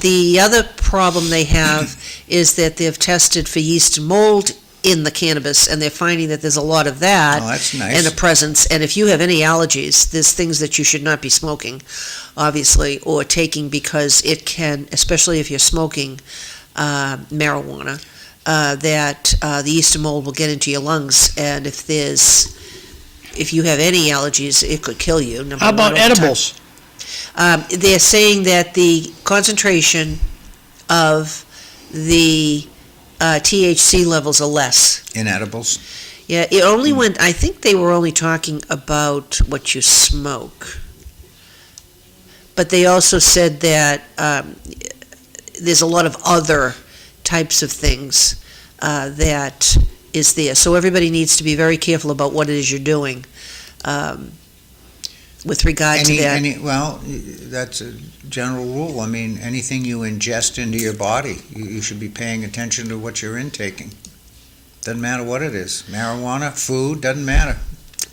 the other problem they have is that they've tested for yeast and mold in the cannabis, and they're finding that there's a lot of that.
Oh, that's
And
nice.
a presence, and if you have any allergies, there's things that you should not be smoking, obviously, or taking, because it can, especially if you're smoking marijuana, that the yeast and mold will get into your lungs, and if you have any allergies, it could kill you.
How about edibles?
They're saying that the concentration of the THC levels are less.
In edibles?
Yeah, it only went, I think they were only talking about what you smoke. But they also said that there's a lot of other types of things that is there. So everybody needs to be very careful about what it is you're doing with regard to that.
Well, that's a general rule. I mean, anything you ingest into your body, you should be paying attention to what you're intaking. Doesn't matter what it is. Marijuana, food, doesn't matter.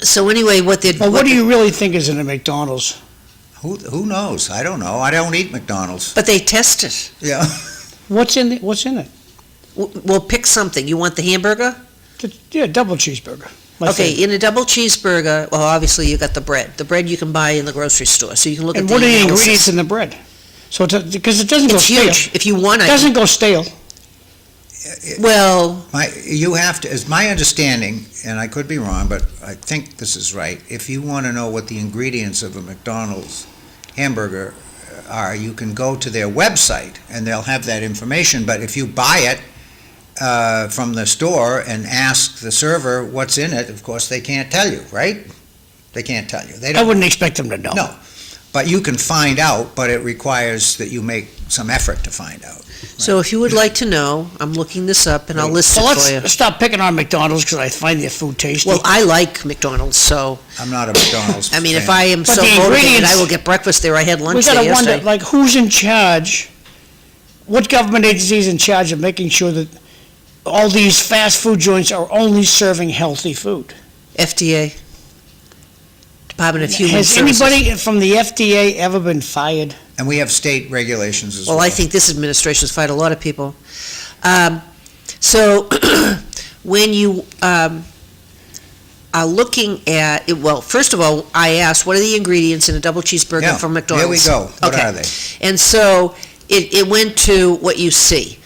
So anyway, what they're...
Well, what do you really think is in a McDonald's?
Who knows? I don't know. I don't eat McDonald's.
But they test it.
Yeah.
What's in it?
Well, pick something. You want the hamburger?
Yeah, double cheeseburger. My
Okay,
favorite.
in a double cheeseburger, well, obviously you got the bread. The bread you can buy in the grocery store, so you can look
And
at the
what are the
analysis.
ingredients in the bread? So, because it doesn't go
It's
stale.
huge. If you want,
It
I
doesn't go stale.
well,
You have to, as my understanding, and I could be wrong, but I think this is right, if you want to know what the ingredients of a McDonald's hamburger are, you can go to their website and they'll have that information, but if you buy it from the store and ask the server what's in it, of course, they can't tell you, right? They can't tell you. They
I
don't.
wouldn't expect them to know.
No, but you can find out, but it requires that you make some effort to find out.
so if you would like to know, I'm looking this up and I'll list
So
it for you.
let's stop picking on McDonald's because I find their food tasty.
Well, I like McDonald's, so,
I'm not a McDonald's
I mean, if
fan.
I am
But
so
the
motivated,
ingredients-
I will get breakfast there. I had
we
lunch there
gotta wonder,
yesterday.
like, who's in charge? What government agency is in charge of making sure that all these fast food joints are only serving healthy food?
FDA, Department of Human
Has
Services.
anybody from the FDA ever been fired?
And we have state regulations as well.
Well, I think this administration's fired a lot of people. So when you are looking at, well, first of all, I asked, what are the ingredients in a double cheeseburger
Yeah,
from McDonald's?
Here we go. What
Okay.
are they?
And so it went to what you see.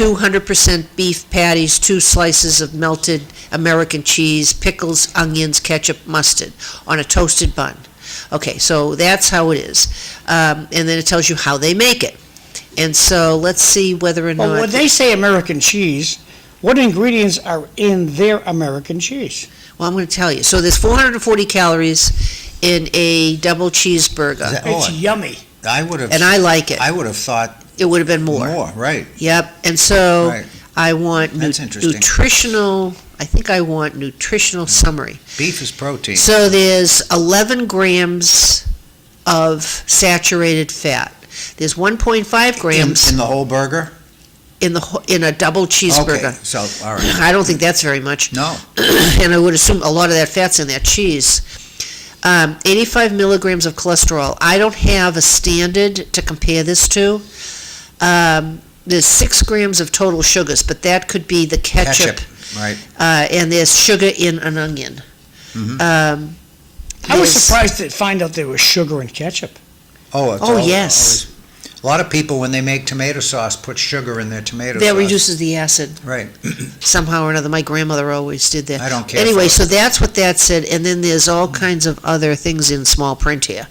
200% beef patties, 2 slices of melted American cheese, pickles, onions, ketchup, mustard on a toasted bun. Okay, so that's how it is. And then it tells you how they make it. And so let's see whether or
Well,
not.
when they say American cheese, what ingredients are in their American cheese?
Well, I'm going to tell you. So there's 440 calories in a double cheeseburger,
Is that-
It's yummy.
I would have.
and I like it.
I would have thought
It would have been more.
more, right?
Yep, and so
Right.
I want
That's interesting.
nutritional, I think I want nutritional summary.
Beef is protein.
So there's 11 grams of saturated fat. There's 1.5 grams
in the whole burger.
in a double cheeseburger.
Okay, so all right.
I don't think that's very much.
No,
And I would assume a lot of that fat's in that cheese. 85 milligrams of cholesterol. I don't have a standard to compare this to. There's 6 grams of total sugars, but that could be the ketchup.
right?
And there's sugar in an onion.
Mhm.
I was
There's-
surprised to find out there was sugar in ketchup.
Oh, it's
Oh,
all-
yes.
A lot of people, when they make tomato sauce, put sugar in their tomato
That
sauce.
reduces the acid
Right.
somehow or another. My grandmother always did that.
I don't care
Anyway,
for
so
it.
that's what that said, and then there's all kinds of other things in small print here.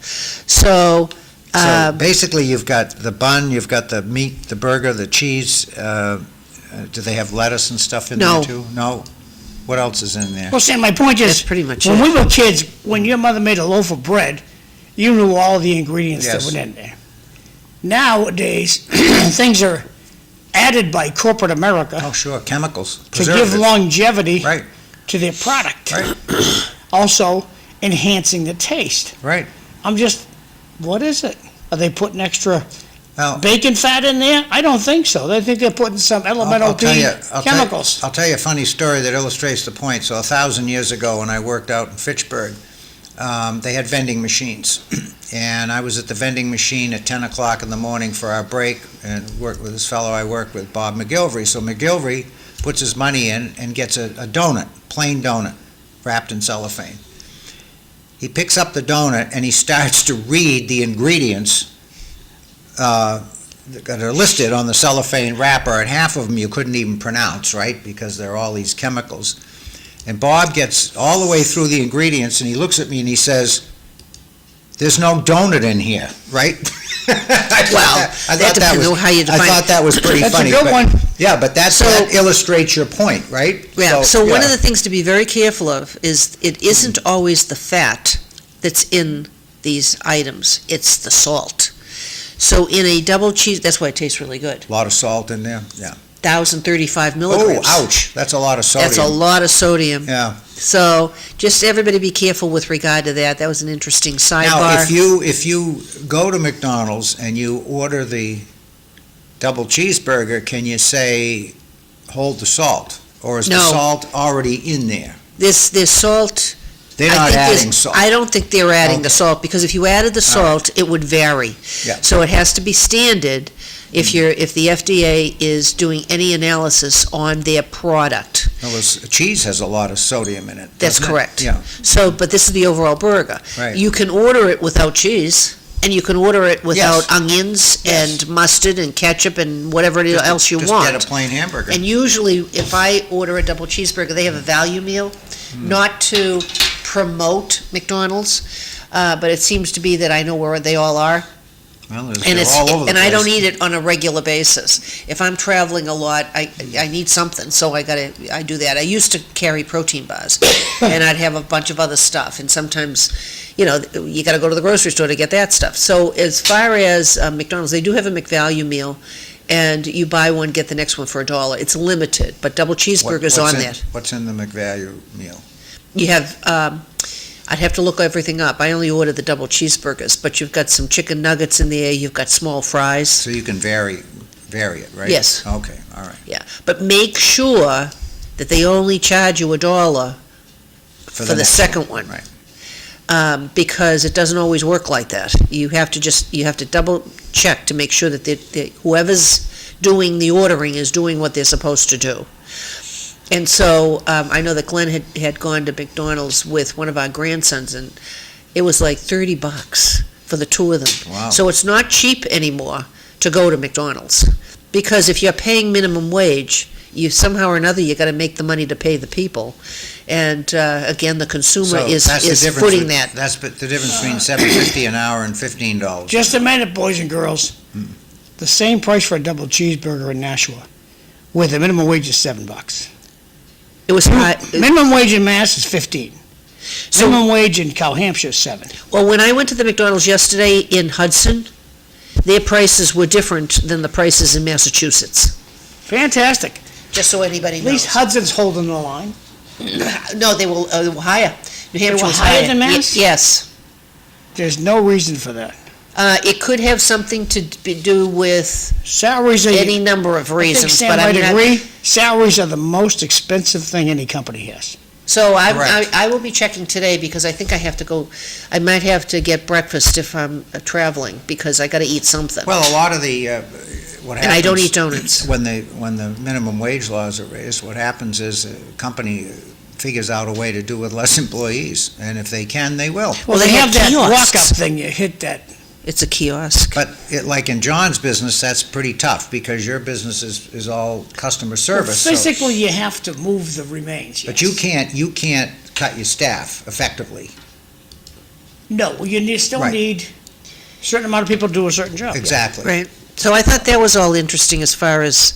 So,
So basically, you've got the bun, you've got the meat, the burger, the cheese. Do they have lettuce and stuff in
No.
there too? No. What else is in there?
Well, Sam, my point
that's
is,
pretty much
when
it.
we were kids, when your mother made a loaf of bread, you knew all the ingredients that
Yes.
went in there. Nowadays, things are added by corporate America
Oh, sure, chemicals,
to give
preservatives.
longevity
Right,
to their product.
right,
Also enhancing the taste.
right.
I'm just, what is it? Are they putting extra
Well,
bacon fat in there? I don't think so. They think they're putting some elemental
I'll tell
P
you-
chemicals.
I'll tell you a funny story that illustrates the point. So 1,000 years ago, when I worked out in Fitchburg, they had vending machines. And I was at the vending machine at 10 o'clock in the morning for our break and worked with this fellow I worked with, Bob McGilvery. So McGilvery puts his money in and gets a donut, plain donut, wrapped in cellophane. He picks up the donut and he starts to read the ingredients that are listed on the cellophane wrapper, and half of them you couldn't even pronounce, right, because there are all these chemicals. And Bob gets all the way through the ingredients, and he looks at me and he says, "There's no donut in here," right? I
depends on how you define it.
thought that was pretty
That's a
funny.
good
but-
one.
Yeah, but that illustrates your point, right?
Yeah, so one
yeah.
of the things to be very careful of is it isn't always the fat that's in these items, it's the salt. So in a double cheese, that's why it tastes really good.
A lot of salt in there, yeah.
1,035
Oh,
milligrams.
ouch, that's a lot of sodium.
That's a lot of sodium.
Yeah.
So just everybody be careful with regard to that. That was an interesting sidebar.
Now, if you go to McDonald's and you order the double cheeseburger, can you say, hold the salt? Or is the
No.
salt already in there?
This salt.
They're
I
not
think there's-
adding salt.
I don't think they're adding the
Okay.
salt, because if you added the
All right.
salt, it would vary.
Yeah.
So it has to be standard if the FDA is doing any analysis on their product.
Cheese has a lot of sodium in it.
That's
doesn't it?
correct.
Yeah,
So, but this is the overall burger.
right.
You can order it without cheese, and you can order it without
Yes.
onions
Yes.
and mustard and ketchup and whatever
Just-
else you
just
want.
get a plain hamburger.
And usually, if I order a double cheeseburger, they have a value meal, not to promote McDonald's, but it seems to be that I know where they all are.
Well,
And
they're all over the
and I don't
place.
eat it on a regular basis. If I'm traveling a lot, I need something, so I do that. I used to carry protein bars, and I'd have a bunch of other stuff, and sometimes, you gotta go to the grocery store to get that stuff. So as far as McDonald's, they do have a McValue meal, and you buy one, get the next one for $1. It's limited, but double cheeseburgers on that.
What's in the McValue meal?
You have, I'd have to look everything up. I only ordered the double cheeseburgers, but you've got some chicken nuggets in there, you've got small fries.
So you can vary it, right?
Yes.
Okay, all right.
Yeah, but make sure that they only charge you $1 for the
next
second one.
Right.
Because it doesn't always work like that. You have to double check to make sure that whoever's doing the ordering is doing what they're supposed to do. And so, I know that Glenn had gone to McDonald's with one of our grandsons, and it was like $30 for the two of them.
Wow.
So it's not cheap anymore to go to McDonald's. Because if you're paying minimum wage, you somehow or another, you gotta make the money to pay the people. And, again, the consumer
So
is
that's the difference
footing
with-
that.
That's the difference between $7.50 an hour and $15.
Just a minute, boys and girls. The same price for a double cheeseburger in Nashua, where the minimum wage is $7.
It was high.
Minimum wage in Mass is 15.
So-
Minimum wage in Cal Hampshire is 7.
Well, when I went to the McDonald's yesterday in Hudson, their prices were different than the prices in Massachusetts,
Fantastic.
just so anybody
At
knows.
least Hudson's holding the line.
No, they were higher. New Hampshire
were
was
higher
higher.
than Mass?
Yes.
There's no reason for that.
It could have something to do with
Salaries are,
any number of
I think
reasons,
Sam
but
might
I'm not.
agree, salaries are the most expensive thing any company has.
So
Correct.
I will be checking today because I think I have to go, I might have to get breakfast if I'm traveling because I gotta eat something.
Well, a lot of the, what happens...
And I don't eat donuts.
When the minimum wage laws are raised, what happens is a company figures out a way to do with less employees, and if they can, they will.
Well,
they
they
have
have that
kiosks.
walk-up thing, you hit that.
It's a kiosk.
But like in John's business, that's pretty tough, because your business is all customer service. so-
Physically, you have to move the remains,
But
yes.
you can't cut your staff effectively.
No, still
Right.
need a certain amount of people to do a certain job.
Exactly.
Right. So I thought that was all interesting as far as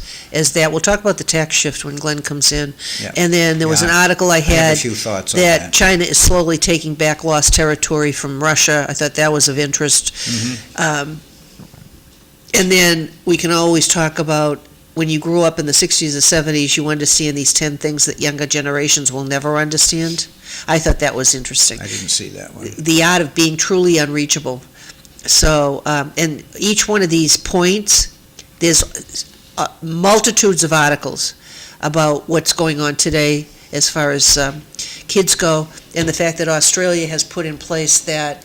that. We'll talk about the tax shift when Glenn comes in.
Yeah.
And then there was an
Yeah,
article I
I have
had
a few thoughts on
that
that.
China is slowly taking back lost territory from Russia. I thought that was of interest.
Mm-hmm.
And then we can always talk about when you grew up in the 60s or 70s, you understand these 10 things that younger generations will never understand. I thought that was interesting.
I didn't see that one.
The art of being truly unreachable. So, and each one of these points, there's multitudes of articles about what's going on today as far as kids go, and the fact that Australia has put in place that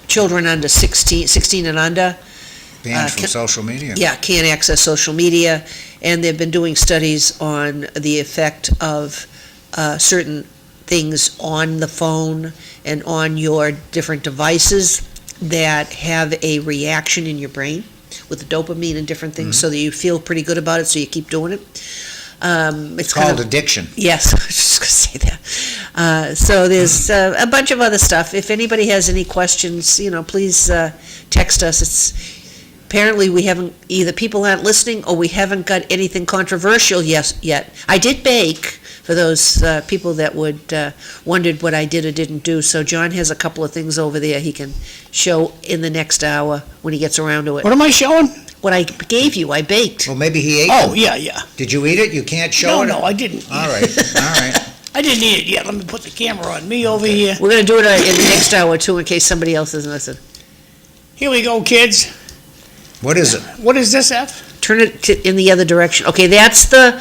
children under 16 and under,
Banned from
can-
social media.
yeah, can't access social media, and they've been doing studies on the effect of certain things on the phone and on your different devices that have a reaction in your brain with dopamine and different things, so that you feel pretty good about it, so you keep doing it.
It's called addiction.
Yes, I was just going to say that. So there's a bunch of other stuff. If anybody has any questions, please text us. Apparently we haven't, either people aren't listening or we haven't got anything controversial yet. I did bake, for those people that wondered what I did or didn't do. So John has a couple of things over there he can show in the next hour when he gets around to it.
What am I showing?
What I gave you, I baked.
Well, maybe he ate
Oh,
them.
yeah.
Did you eat it? You can't show it?
No, I didn't.
All right, all right.
I didn't eat it yet. Let me put the camera on me over here.
We're going to do it in the next hour too, in case somebody else doesn't listen.
Here we go, kids.
What is it?
What is this, F?
Turn it in the other direction. Okay, that's the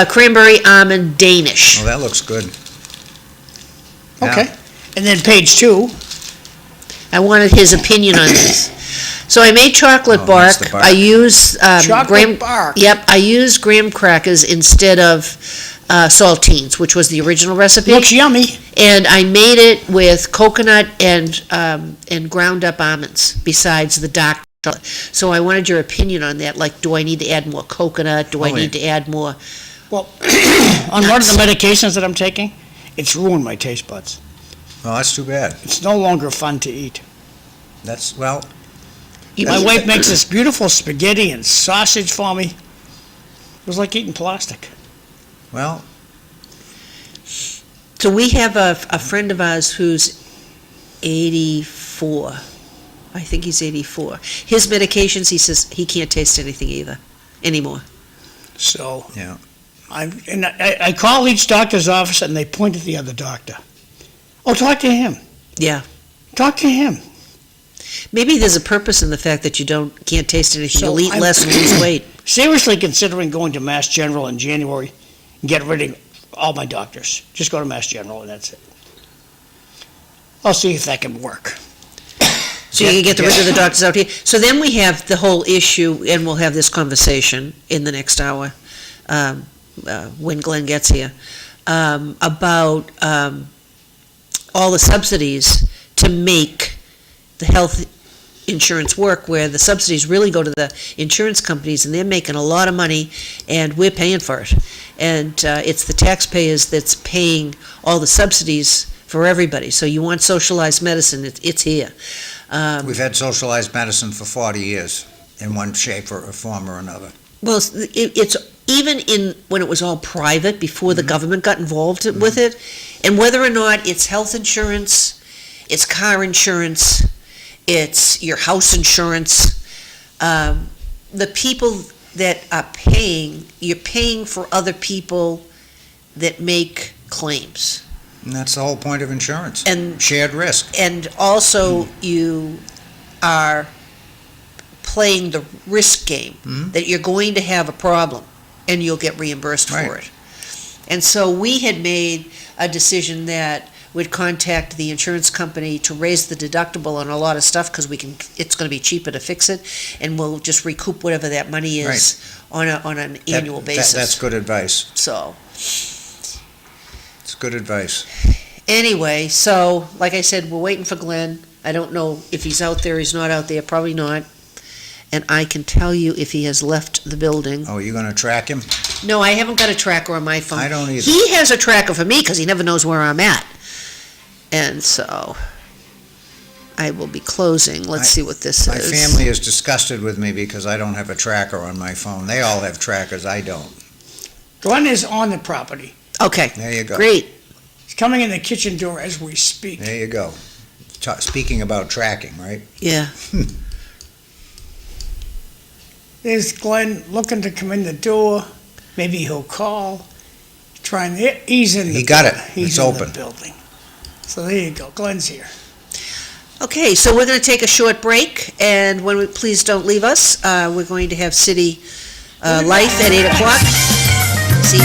cranberry almond Danish.
Oh, that looks good.
Okay. And then page 2.
I wanted his opinion on this. So I made chocolate
Oh,
bark.
that's the bark.
I use
Chocolate
graham.
bark.
Yep, I used graham crackers instead of saltines, which was the original recipe.
Looks yummy.
And I made it with coconut and ground up almonds besides the dark chocolate. So I wanted your opinion on that. Like, do I need to add more coconut? Do I
Oh,
need to add more?
Well, on one of the medications that I'm taking, it's ruined my taste buds.
Well, that's too bad.
It's no longer fun to eat.
That's, well,
My wife makes this beautiful spaghetti and sausage for me. It was like eating plastic.
well,
So we have a friend of ours who's 84. I think he's 84. His medications, he says he can't taste anything either anymore.
So
yeah.
I call each doctor's office and they point at the other doctor. Oh, talk to him.
Yeah.
Talk to him.
Maybe there's a purpose in the fact that you can't taste anything.
So
You'll eat
I'm-
less and lose weight.
Seriously considering going to Mass General in January and get rid of all my doctors. Just go to Mass General and that's it. I'll see if that can work.
So you can get rid of the doctors out here. So then we have the whole issue, and we'll have this conversation in the next hour when Glenn gets here, about all the subsidies to make the health insurance work, where the subsidies really go to the insurance companies, and they're making a lot of money, and we're paying for it. And it's the taxpayers that's paying all the subsidies for everybody. So you want socialized medicine, it's here.
We've had socialized medicine for 40 years in one shape or form or another.
Well, it's even when it was all private, before the government got involved with it, and whether or not it's health insurance, it's car insurance, it's your house insurance, the people that are paying, you're paying for other people that make claims.
And that's the whole point of insurance.
And
shared risk.
And also, you are playing the risk game, that you're going to have a problem, and you'll get reimbursed for it. And so we had made a decision that we'd contact the insurance company to raise the deductible on a lot of stuff, because it's going to be cheaper to fix it, and we'll just recoup whatever that money is on an annual basis.
That's good advice.
So.
It's good advice.
Anyway, so, like I said, we're waiting for Glenn. I don't know if he's out there, he's not out there, probably not. And I can tell you if he has left the building.
Oh, you're going to track him?
No, I haven't got a tracker on my phone.
I don't either.
He has a tracker for me, because he never knows where I'm at. And so, I will be closing. Let's see what this
My
is.
family is disgusted with me because I don't have a tracker on my phone. They all have trackers, I don't.
Glenn is on the property.
Okay.
There you go.
Great.
He's coming in the kitchen door as we speak.
There you go. Speaking about tracking, right?
Yeah.
There's Glenn looking to come in the door. Maybe he'll call. He's in the
He got it.
He's
It's
in
open.
the building. So there you go. Glenn's here.
Okay, so we're going to take a short break, and please don't leave us. We're going to have City Life at 8 o'clock. See?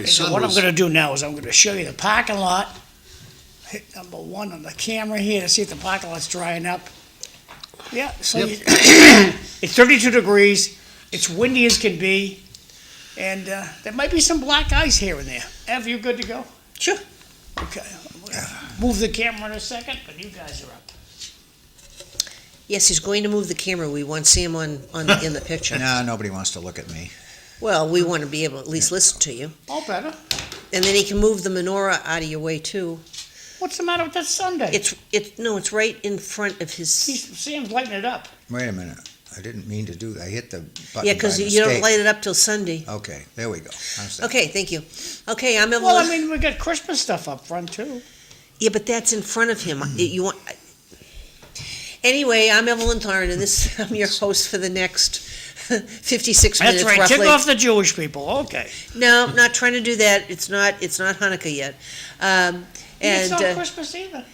So what I'm gonna do now is I'm gonna show you the parking lot. Hit number 1 on the camera here to see if the parking lot's drying up. Yeah, so
Yep.
it's 32 degrees, it's windy as can be, and there might be some black ice here and there. Ev, you good to go?
Sure.
Okay. I'm gonna move the camera in a second, but you guys are up.
Yes, he's going to move the camera. We want to see him in the picture.
No, nobody wants to look at me.
Well, we want to be able to at least listen to you.
All better.
And then he can move the menorah out of your way, too.
What's the matter with that Sunday?
It's right in front of his...
Sam's lighting it up.
Wait a minute. I didn't mean to do that. I hit the button
Yeah,
by
because
mistake.
you don't light it up till Sunday.
Okay, there we go. How's that?
Okay, thank you. Okay, I'm Evelyn.
Well, I mean, we got Christmas stuff up front, too.
Yeah, but that's in front of him. You want... Anyway, I'm Evelyn Thoren, and I'm your host for the next 56 minutes,
That's right,
roughly.
tick off the Jewish people, okay.
No, I'm not trying to do that. It's not Hanukkah yet.
It's not Christmas either.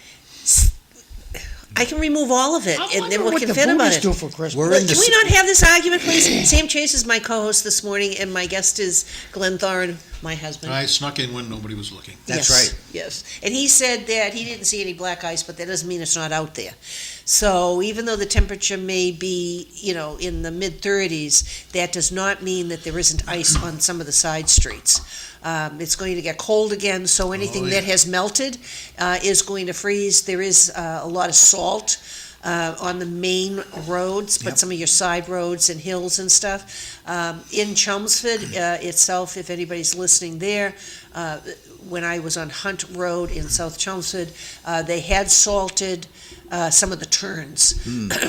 I can remove all of it,
I
and
wonder
then we
what
can
the
fit about
Buddhists
it.
do for Christmas.
We're
Well,
in
can
the
we not have this argument, please? Sam Chase is my co-host this morning, and my guest is Glenn Thoren, my husband.
I snuck in when nobody was looking.
That's
Yes,
right.
Yes, and he said that he didn't see any black ice, but that doesn't mean it's not out there. So even though the temperature may be, in the mid-30s, that does not mean that there isn't ice on some of the side streets. It's going to get cold again, so anything that has melted is going to freeze. There is a lot of salt on the main roads, but
Yep.
some of your side roads and hills and stuff. In Chelmsford itself, if anybody's listening there, when I was on Hunt Road in South Chelmsford, they had salted some of the turns,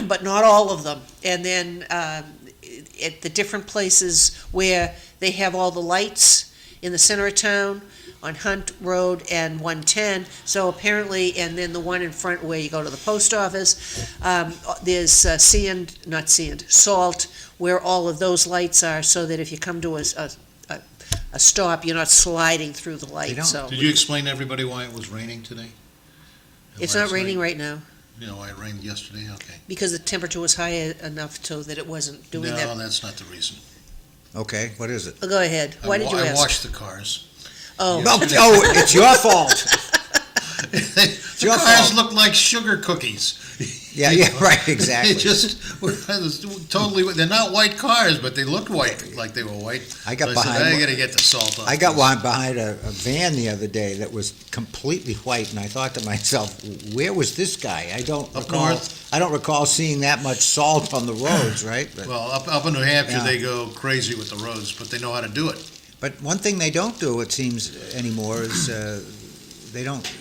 but not all of them. And then at the different places where they have all the lights in the center of town, on Hunt Road and 110, so apparently, and then the one in front where you go to the post office, there's salt where all of those lights are, so that if you come to a stop, you're not sliding through the light,
don't-
so.
Did you explain to everybody why it was raining today? And
It's not
last
raining
night?
right now,
You know why it rained yesterday? Okay.
because the temperature was high enough so that it wasn't doing
No,
that.
that's not the reason.
Okay, what is it?
Oh, go ahead, why did you
I
ask?
washed the cars.
Oh,
Oh, it's your fault.
The
your
cars
fault.
looked like sugar cookies.
Yeah, right, exactly.
They just were totally, they're not white cars, but they looked white, like they were white.
I got
So
behind
said, I
one-
gotta get the salt off.
I got
this."
one behind a van the other day that was completely white, and I thought to myself, where was this guy? I don't
Up
recall.
north?
I don't recall seeing that much salt on the roads, right?
Well, up in New Hampshire,
Yeah.
they go crazy with the roads, but they know how to do it.
But one thing they don't do, it seems, anymore is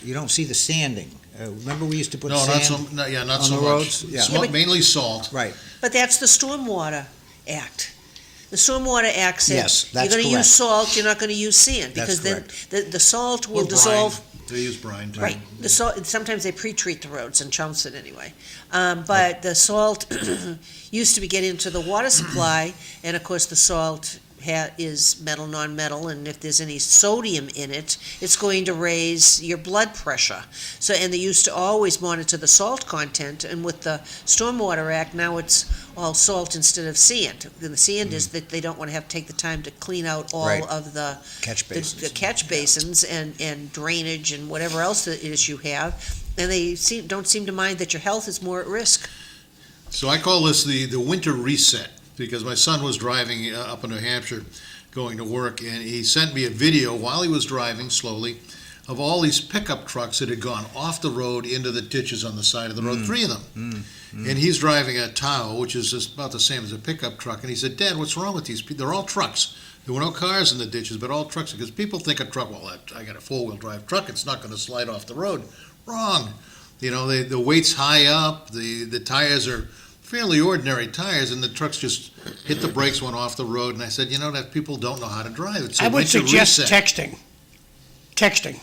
you don't see the sanding. Remember we used to put
No, not so,
sand?
not
on
so
the
much.
roads? Yeah.
Yeah, but-
Mainly salt.
Right.
but that's the Stormwater Act. The Stormwater Act said,
Yes, that's
you're gonna
correct.
use salt, you're not gonna use sand,
That's
because then the salt
Or
will
brine.
dissolve.
They use brine. too.
Right, the salt, sometimes they pre-treat the roads in Chelmsford anyway. But the salt used to be get into the water supply, and of course the salt is metal, non-metal, and if there's any sodium in it, it's going to raise your blood pressure. So, and they used to always monitor the salt content, and with the Stormwater Act, now it's all salt instead of sand. And the sand is that they don't want to have to take the time to clean out all
Right.
of the
Catch basins.
the catch basins and drainage and whatever else it is you have, and they don't seem to mind that your health is more at risk.
So I call this the winter reset, because my son was driving up in New Hampshire, going to work, and he sent me a video while he was driving slowly of all these pickup trucks that had gone off the road into the ditches on the side of the road, 3 of them. And he's driving a Tahoe, which is just about the same as a pickup truck, and he said, "Dad, what's wrong with these people? They're all trucks. There were no cars in the ditches, but all trucks." Because people think a truck, well, I got a four-wheel drive truck, it's not going to slide off the road. Wrong. You know, the weight's high up, the tires are fairly ordinary tires, and the trucks just hit the brakes, went off the road, and I said, that people don't know how to drive. It's a
I would
winter
suggest
reset.
texting. Texting.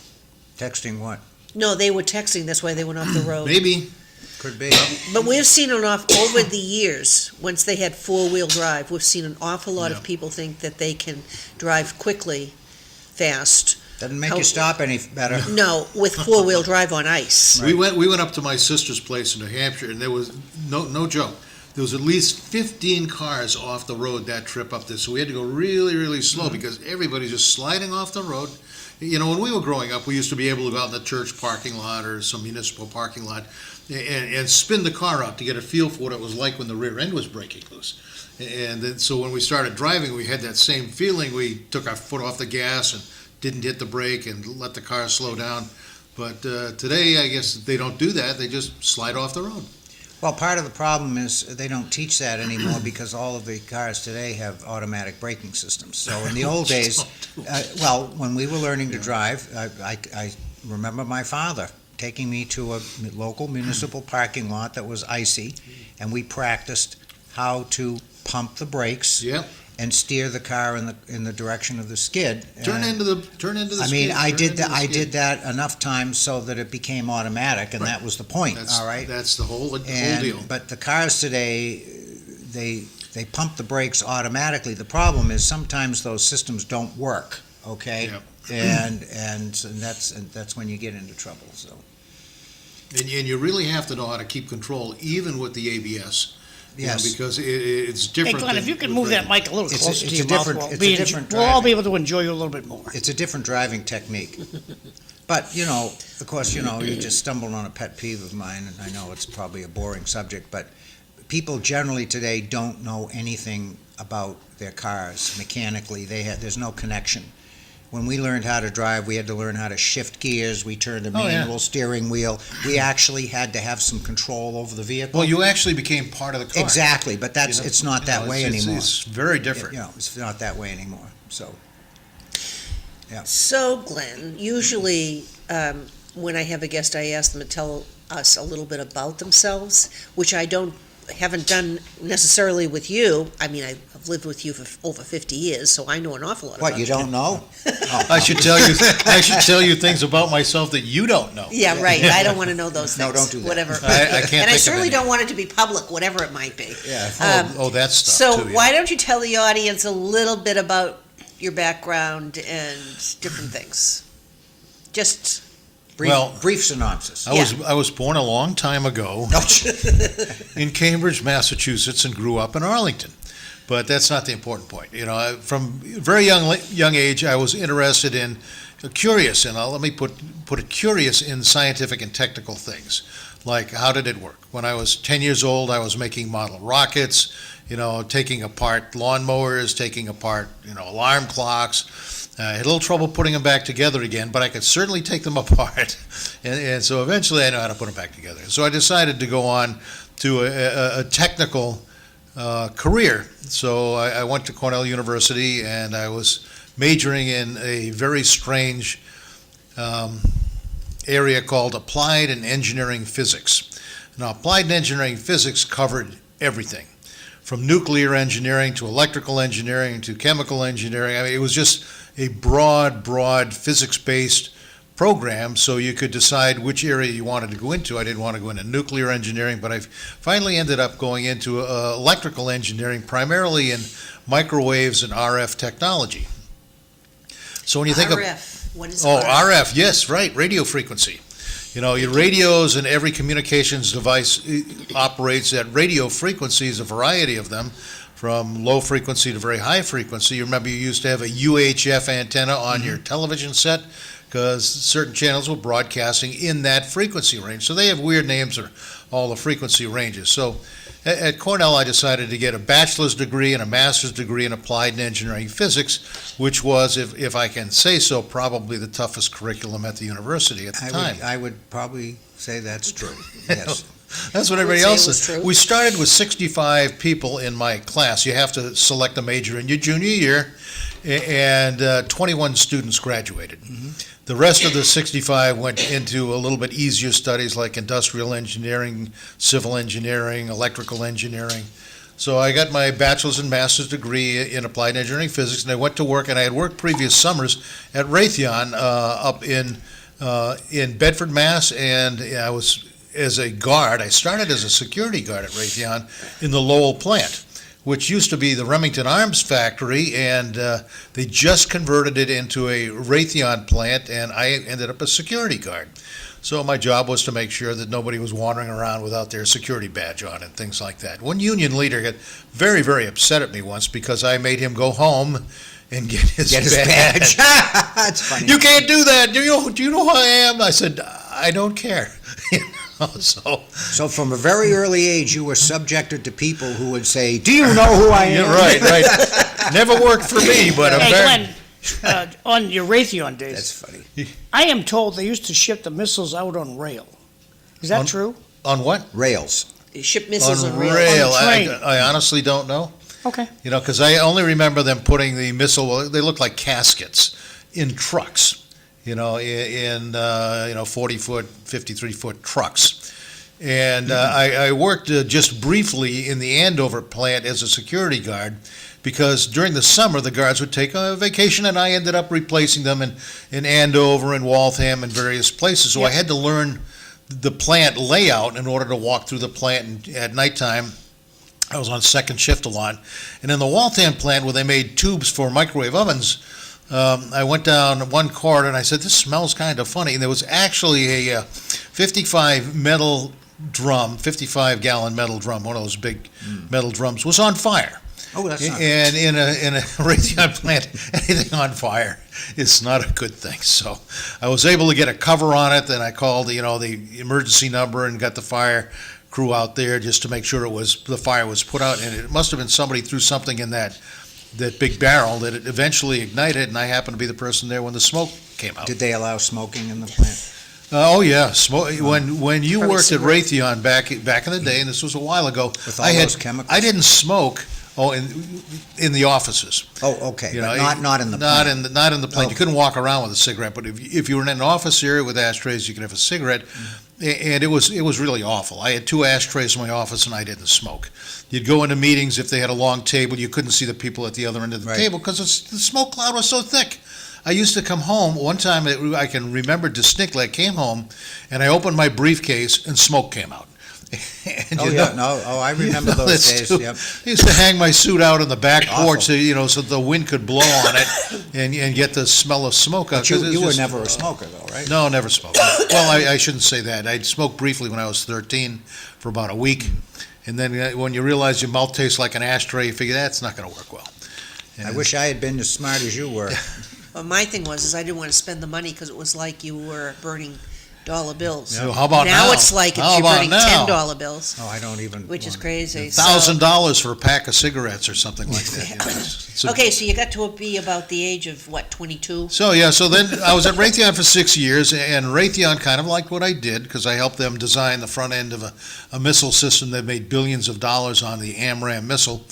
Texting what?
No, they were texting, that's why they went off the road.
Maybe.
Could be.
But we've seen it over the years, once they had four-wheel drive, we've seen an awful lot
Yeah.
of people think that they can drive quickly, fast.
Doesn't make
How-
you stop any better.
No, with four-wheel drive on ice.
We went up to my sister's place in New Hampshire, and there was no joke. there was at least 15 cars off the road that trip up there. So we had to go really, really slow because everybody's just sliding off the road. You know, when we were growing up, we used to be able to go out in the church parking lot or some municipal parking lot and spin the car out to get a feel for what it was like when the rear end was breaking loose. And then, so when we started driving, we had that same feeling. We took our foot off the gas and didn't hit the brake and let the car slow down. But today, I guess they don't do that. They just slide off the road.
Well, part of the problem is they don't teach that anymore because all of the cars today have automatic braking systems. So in the old days, well, when we were learning to drive, I remember my father taking me to a local municipal parking lot that was icy, and we practiced how to pump the brakes
Yep.
and steer the car in the direction of the skid.
Turn into the
I mean,
skid,
I
turn
did
into
that.
the
I
skid.
did that enough times so that it became automatic, and
Right.
that was the point.
That's,
all right.
That's the whole
And,
deal.
but the cars today, they pump the brakes automatically. The problem is sometimes those systems don't work. Okay,
Yep.
and that's when you get into trouble. So
And you really have to know how to keep control, even with the ABS. you know,
yes,
because it's
Hey,
different.
Glenn, if you could move that mic a little
It's a-
closer
it's
to
a
your mouth,
different-
we'll
it's
be
a different
we'll all be
driving.
able to enjoy you a little bit more.
it's a different driving technique. But of course, you just stumbled on a pet peeve of mine, and I know it's probably a boring subject, but people generally today don't know anything about their cars mechanically. There's no connection. When we learned how to drive, we had to learn how to shift gears. We turned a
Oh, yeah.
manual steering wheel. We actually had to have some control over the vehicle.
Well, you actually became part of the car.
Exactly, but it's not that way anymore.
It's very different.
It's not that way anymore. So
So, Glenn, usually when I have a guest, I ask them to tell us a little bit about themselves, which I haven't done necessarily with you. I mean, I've lived with you for over 50 years, so I know an awful lot about
what, you don't know?
I should tell you things about myself that you don't know.
Yeah, right. I don't want to know those
No,
things.
don't do that.
Whatever.
I can't
And I
think of
certainly
any.
don't want it to be public, whatever it might be.
Yeah.
That stuff
So
too. yeah.
why don't you tell the audience a little bit about your background and different things? Just
Brief synopsis.
I was born a long time ago in Cambridge, Massachusetts, and grew up in Arlington. But that's not the important point. From a very young age, I was interested in, curious, and let me put it curious in scientific and technical things, like how did it work? When I was 10 years old, I was making model rockets, taking apart lawnmowers, taking apart, alarm clocks. I had a little trouble putting them back together again, but I could certainly take them apart. And so eventually I know how to put them back together. So I decided to go on to a technical career. So I went to Cornell University, and I was majoring in a very strange area called Applied and Engineering Physics. Now, Applied and Engineering Physics covered everything, from nuclear engineering to electrical engineering to chemical engineering. I mean, it was just a broad physics-based program, so you could decide which area you wanted to go into. I didn't want to go into nuclear engineering, but I finally ended up going into electrical engineering, primarily in microwaves and RF technology. So when you think of
RF. What is
RF, yes, right, radio frequency. Your radios and every communications device operates at radio frequencies, a variety of them, from low frequency to very high frequency. You remember you used to have a UHF antenna on your television set because certain channels were broadcasting in that frequency range. So they have weird names for all the frequency ranges. So at Cornell, I decided to get a bachelor's degree and a master's degree in applied and engineering physics, which was, if I can say so, probably the toughest curriculum at the university at the time.
I would probably say that's true. Yes.
That's what
I would
everybody
say
else
it was
said.
true.
We started with 65 people in my class. You have to select a major in your junior year, and 21 students graduated. The rest of the 65 went into a little bit easier studies like industrial engineering, civil engineering, electrical engineering. So I got my bachelor's and master's degree in applied engineering physics, and I went to work, and I had worked previous summers at Raytheon up in Bedford, Mass, and I was as a guard. I started as a security guard at Raytheon in the Lowell plant, which used to be the Remington Arms factory, and they just converted it into a Raytheon plant, and I ended up a security guard. So my job was to make sure that nobody was wandering around without their security badge on and things like that. One union leader got very, very upset at me once because I made him go home and get his badge.
That's funny.
You can't do that. Do you know who I am? I said, I don't care.
So from a very early age, you were subjected to people who would say, "Do you know who I am?"
You're right. Never worked for me, but
Hey,
apparently.
Glenn, on your Raytheon days,
That's funny.
I am told they used to ship the missiles out on rail. Is that
On-
true?
On what?
Rails.
Ship missiles
On
on rail.
rail.
On the train.
I honestly don't know.
Okay.
Because I only remember them putting the missile. Well, they look like caskets in trucks. In 40-foot, 53-foot trucks. And I worked just briefly in the Andover plant as a security guard because during the summer the guards would take a vacation and I ended up replacing them in Andover and Waltham and various places. So I had to learn the plant layout in order to walk through the plant. And at nighttime, I was on second shift a lot. And in the Waltham plant where they made tubes for microwave ovens, I went down one corridor and I said, this smells kind of funny. And there was actually a 55-gallon metal drum, one of those big metal drums, was on fire.
Oh, that's not.
And in a Raytheon plant, anything on fire is not a good thing. So I was able to get a cover on it, and I called the emergency number and got the fire crew out there just to make sure the fire was put out. And it must have been somebody threw something in that big barrel that it eventually ignited, and I happened to be the person there when the smoke came out.
Did they allow smoking in the plant?
Oh yeah, when you
Probably
worked at
cigarette.
Raytheon back in the day, and this was a while ago,
With all those chemicals?
I didn't smoke. In the offices.
Oh, okay, but not in the
not
plant.
not in the plant.
Oh.
You couldn't walk around with a cigarette, but if you were in an office area with ashtrays, you could have a cigarette. And it was really awful. I had 2 ashtrays in my office, and I didn't smoke. You'd go into meetings if they had a long table. You couldn't see the people at the other end of the
Right.
table because the smoke cloud was so thick. I used to come home one time. I can remember distinctly. I came home, and I opened my briefcase, and smoke came out. And
I remember those
that's
days,
too-
yep.
I used to hang my suit out on the back
Awful.
porch, so the wind could blow on it and get the smell of smoke out.
But you
'cause it's
were
just-
never a smoker, though, right?
No, never smoked. Well, I shouldn't say that. I'd smoked briefly when I was 13 for about a week, and then when you realize your mouth tastes like an ashtray, you figure that's not going to work well.
I wish I had been as smart as you were.
Well, my thing was, I didn't want to spend the money because it was like you were burning dollar bills.
So how about now?
Now it's like
How
you're
about
burning
now?
$10 bills,
Oh, I don't even.
which is
want-
crazy. So-
$1,000 for a pack of cigarettes or something like that. It's a-
Okay, so you got to be about the age of, what, 22?
So then I was at Raytheon for 6 years, and Raytheon kind of liked what I did because I helped them design the front end of a missile system that made billions of dollars on the AMRAAM missile.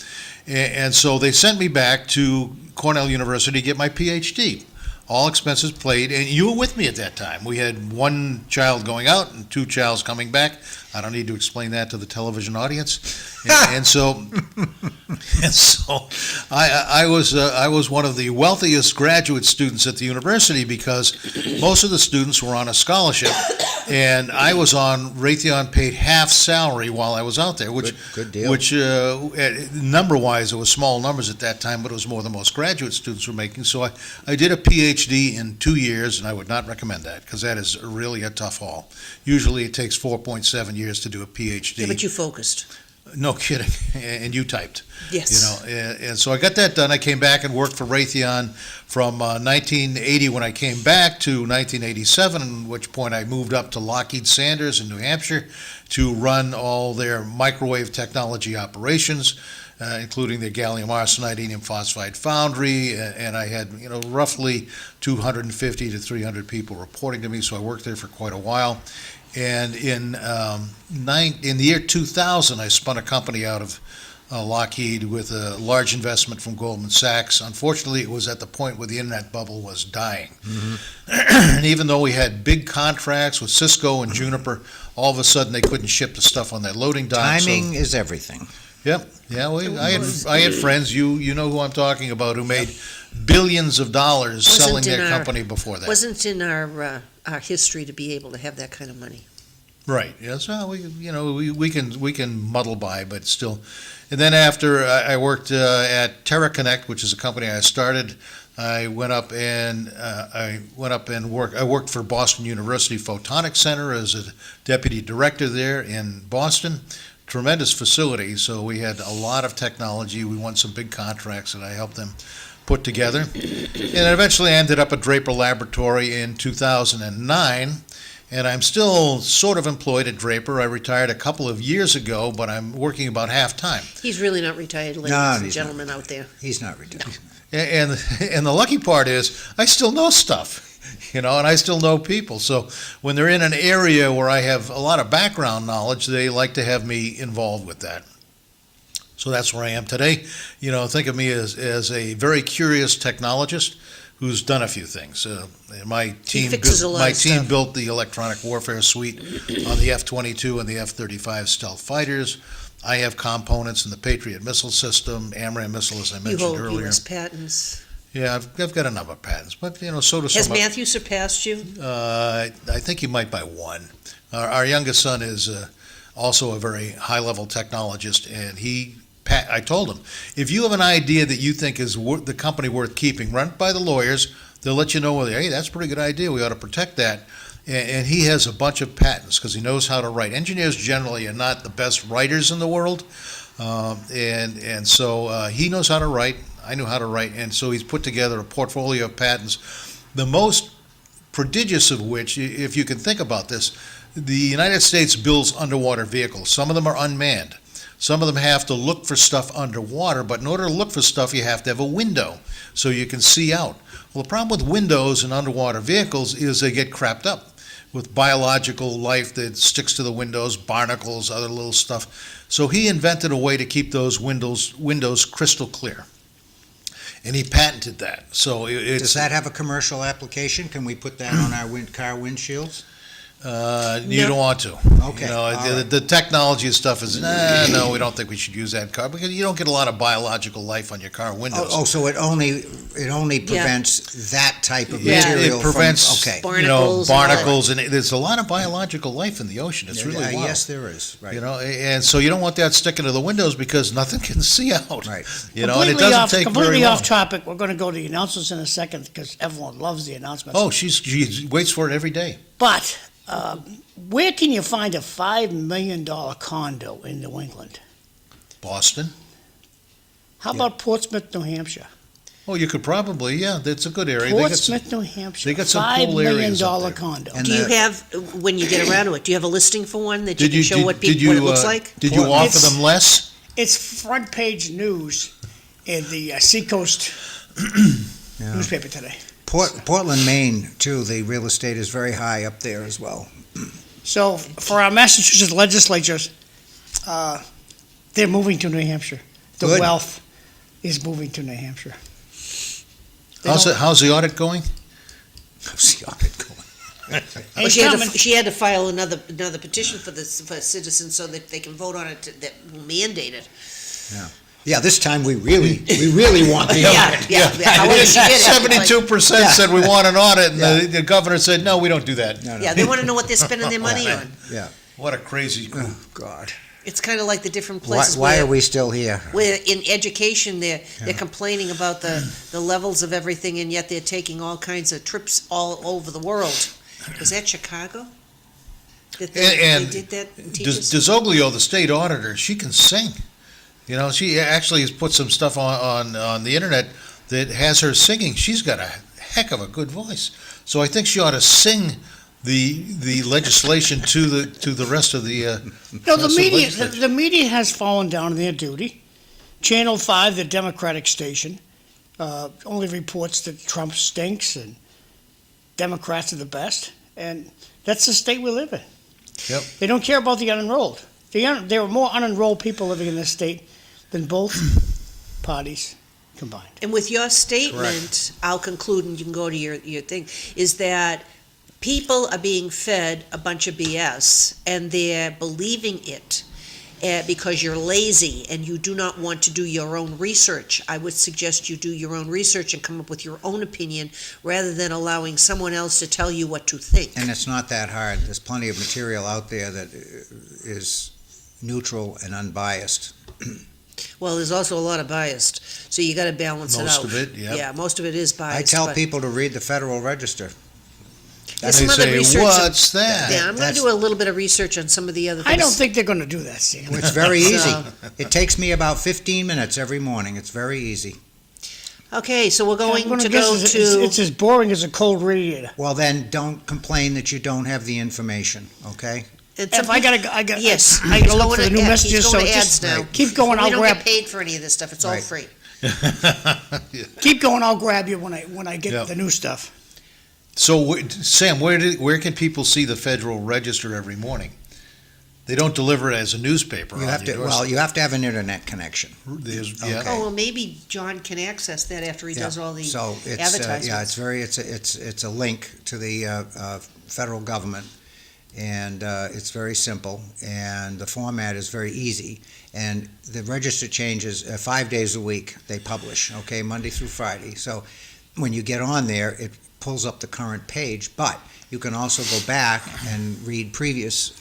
And so they sent me back to Cornell University to get my PhD. All expenses paid, and you were with me at that time. We had 1 child going out and 2 childs coming back. I don't need to explain that to the television audience. And so I was one of the wealthiest graduate students at the university because most of the students were on a scholarship, and I was on Raytheon paid half salary while I was out there, which
Good deal.
Which number-wise, it was small numbers at that time, but it was more than most graduate students were making. So I did a PhD in 2 years, and I would not recommend that because that is really a tough haul. Usually it takes 4.7 years to do a PhD.
Yeah, but you focused.
No kidding. And you typed.
Yes.
And so I got that done. I came back and worked for Raytheon from 1980 when I came back to 1987, at which point I moved up to Lockheed Sanders in New Hampshire to run all their microwave technology operations, including the gallium arsenide, indium phosphide foundry, and I had roughly 250 to 300 people reporting to me, so I worked there for quite a while. And in the year 2000, I spun a company out of Lockheed with a large investment from Goldman Sachs. Unfortunately, it was at the point where the internet bubble was dying. And even though we had big contracts with Cisco and Juniper, all of a sudden they couldn't ship the stuff on their loading dock.
Timing is everything.
Yep. Yeah, I had friends, you know who I'm talking about, who made billions of dollars selling
Wasn't in
their
our-
company before that.
Wasn't in our history to be able to have that kind of money.
Right. Yes. Well, we can muddle by, but still. And then after I worked at TerraConnect, which is a company I started I worked for Boston University Photonics Center as a deputy director there in Boston. Tremendous facility, so we had a lot of technology. We won some big contracts that I helped them put together. And eventually I ended up at Draper Laboratory in 2009, and I'm still sort of employed at Draper. I retired a couple of years ago, but I'm working about half-time.
He's really not retired, ladies
No,
and
he's
gentlemen out there.
He's not retired.
And the lucky part is I still know stuff, and I still know people. So when they're in an area where I have a lot of background knowledge, they like to have me involved with that. So that's where I am today. Think of me as a very curious technologist who's done a few things. My team
fixes a lot of stuff.
built the electronic warfare suite on the F-22 and the F-35 stealth fighters. I have components in the Patriot missile system, AMRAAM missile, as I
You
mentioned
hold
earlier.
U.S. patents.
Yeah, I've got a number of patents, but so does
Has
some.
Matthew surpassed you?
I think you might by one. Our youngest son is also a very high-level technologist, and I told him, if you have an idea that you think is the company worth keeping, run it by the lawyers. They'll let you know whether, hey, that's a pretty good idea. We ought to protect that. And he has a bunch of patents because he knows how to write. Engineers generally are not the best writers in the world, and so he knows how to write. I knew how to write, and so he's put together a portfolio of patents. The most prodigious of which, if you can think about this, the United States builds underwater vehicles. Some of them are unmanned. Some of them have to look for stuff underwater, but in order to look for stuff, you have to have a window so you can see out. Well, the problem with windows in underwater vehicles is they get crapped up with biological life that sticks to the windows, barnacles, other little stuff. So he invented a way to keep those windows crystal clear. And he patented that. So
Does that have a commercial application? Can we put that on our car windshields?
You don't want to.
Okay,
The technology and stuff is, no, we don't think we should use that car because you don't get a lot of biological life on your car windows.
So it only prevents that type of
Yeah.
material
It prevents,
from, okay.
Barnacles.
barnacles, and there's a lot of biological life in the ocean. It's really wild.
Yes, there is, right.
And so you don't want that sticking to the windows because nothing can see out.
Right.
And it doesn't take very
Completely
long.
off topic, we're going to go to the announcements in a second because everyone loves the announcements.
Oh, she waits for it every day.
But where can you find a $5 million condo in New England?
Boston.
How about Portsmouth, New Hampshire?
Oh, you could probably, that's a good area.
Portsmouth, New Hampshire.
they got some
$5
cool
million
areas up there.
condo.
And
Do you have, when you get around to it, do you have a listing for one that you
Did
can
you
show
did-
what
did
what it
you,
looks like?
Did you offer
It's-
them less?
It's front page news in the Seacoast
Yeah.
newspaper today.
Portland, Maine, too, the real estate is very high up there as well.
So for our Massachusetts legislatures, they're moving to New Hampshire. The
Good.
wealth is moving to New Hampshire. They don't-
How's the audit going?
See how it going.
Well,
Ain't
she had to file another petition for citizens so that they can vote on it, that will mandate it.
Yeah, this time we really want the
Yeah,
audit.
yeah. However she did it, like-
72% said we want an audit, and
Yeah.
the governor said, no, we don't do that.
No, no.
Yeah, they want to know what they're spending their money on.
Yeah.
What a crazy.
Oh, God.
It's kind of like the different
Why,
places
why
where
are we still here?
where in education they're complaining about the levels of everything, and yet they're taking all kinds of trips all over the world. Was that Chicago? That
And
they did that? and teachers?
DeZoglio, the state auditor, she can sing. She actually has put some stuff on the internet that has her singing. She's got a heck of a good voice. So I think she ought to sing the legislation to the rest of the.
No, the
rest of
media,
legislature.
the media has fallen down on their duty. Channel 5, the Democratic station, only reports that Trump stinks and Democrats are the best, and that's the state we live in.
Yep.
They don't care about the unenrolled. There are more unenrolled people living in this state than both parties combined.
And with your statement, I'll conclude and you can go to your thing, is that people are being fed a bunch of BS and they're believing it because you're lazy and you do not want to do your own research. I would suggest you do your own research and come up with your own opinion rather than allowing someone else to tell you what to think.
And it's not that hard. There's plenty of material out there that is neutral and unbiased.
Well, there's also a lot of biased, so you gotta balance it out.
Most of it, yeah.
Yeah, most of it is
I
biased.
tell
but
people to read the Federal Register.
there's
They
some other
say,
research.
what's that?
Yeah, I'm gonna
That's-
do a little bit of research on some of the other things.
I don't think they're gonna do that, Sam.
It's very easy.
So-
It takes me about 15 minutes every morning. It's very easy.
Okay, so we're
I'm
going
gonna
to
guess
go
it's-
to,
It's as boring as a cold radiator.
Well, then, don't complain that you don't have the information, okay?
and some
If I
people-
gotta,
Yes,
I
he's
gotta look
going
for the
to
new
ads.
messages,
He's
so
going to
just
ads now.
keep going,
We
I'll
don't
grab,
get paid for any of this stuff, it's all
Right.
free.
keep going, I'll grab you when I
Yeah.
get the new stuff.
So, Sam, where can people see the Federal Register every morning? They don't deliver it as a newspaper
You
on
have to,
your
well,
doorstep.
you have to have an internet connection.
There's-
Okay.
yeah.
Oh, well, maybe John can access that after he does all the
So it's, yeah,
advertisements.
it's a link to the federal government, and it's very simple, and the format is very easy. And the register changes 5 days a week, they publish, okay, Monday through Friday. So when you get on there, it pulls up the current page, but you can also go back and read previous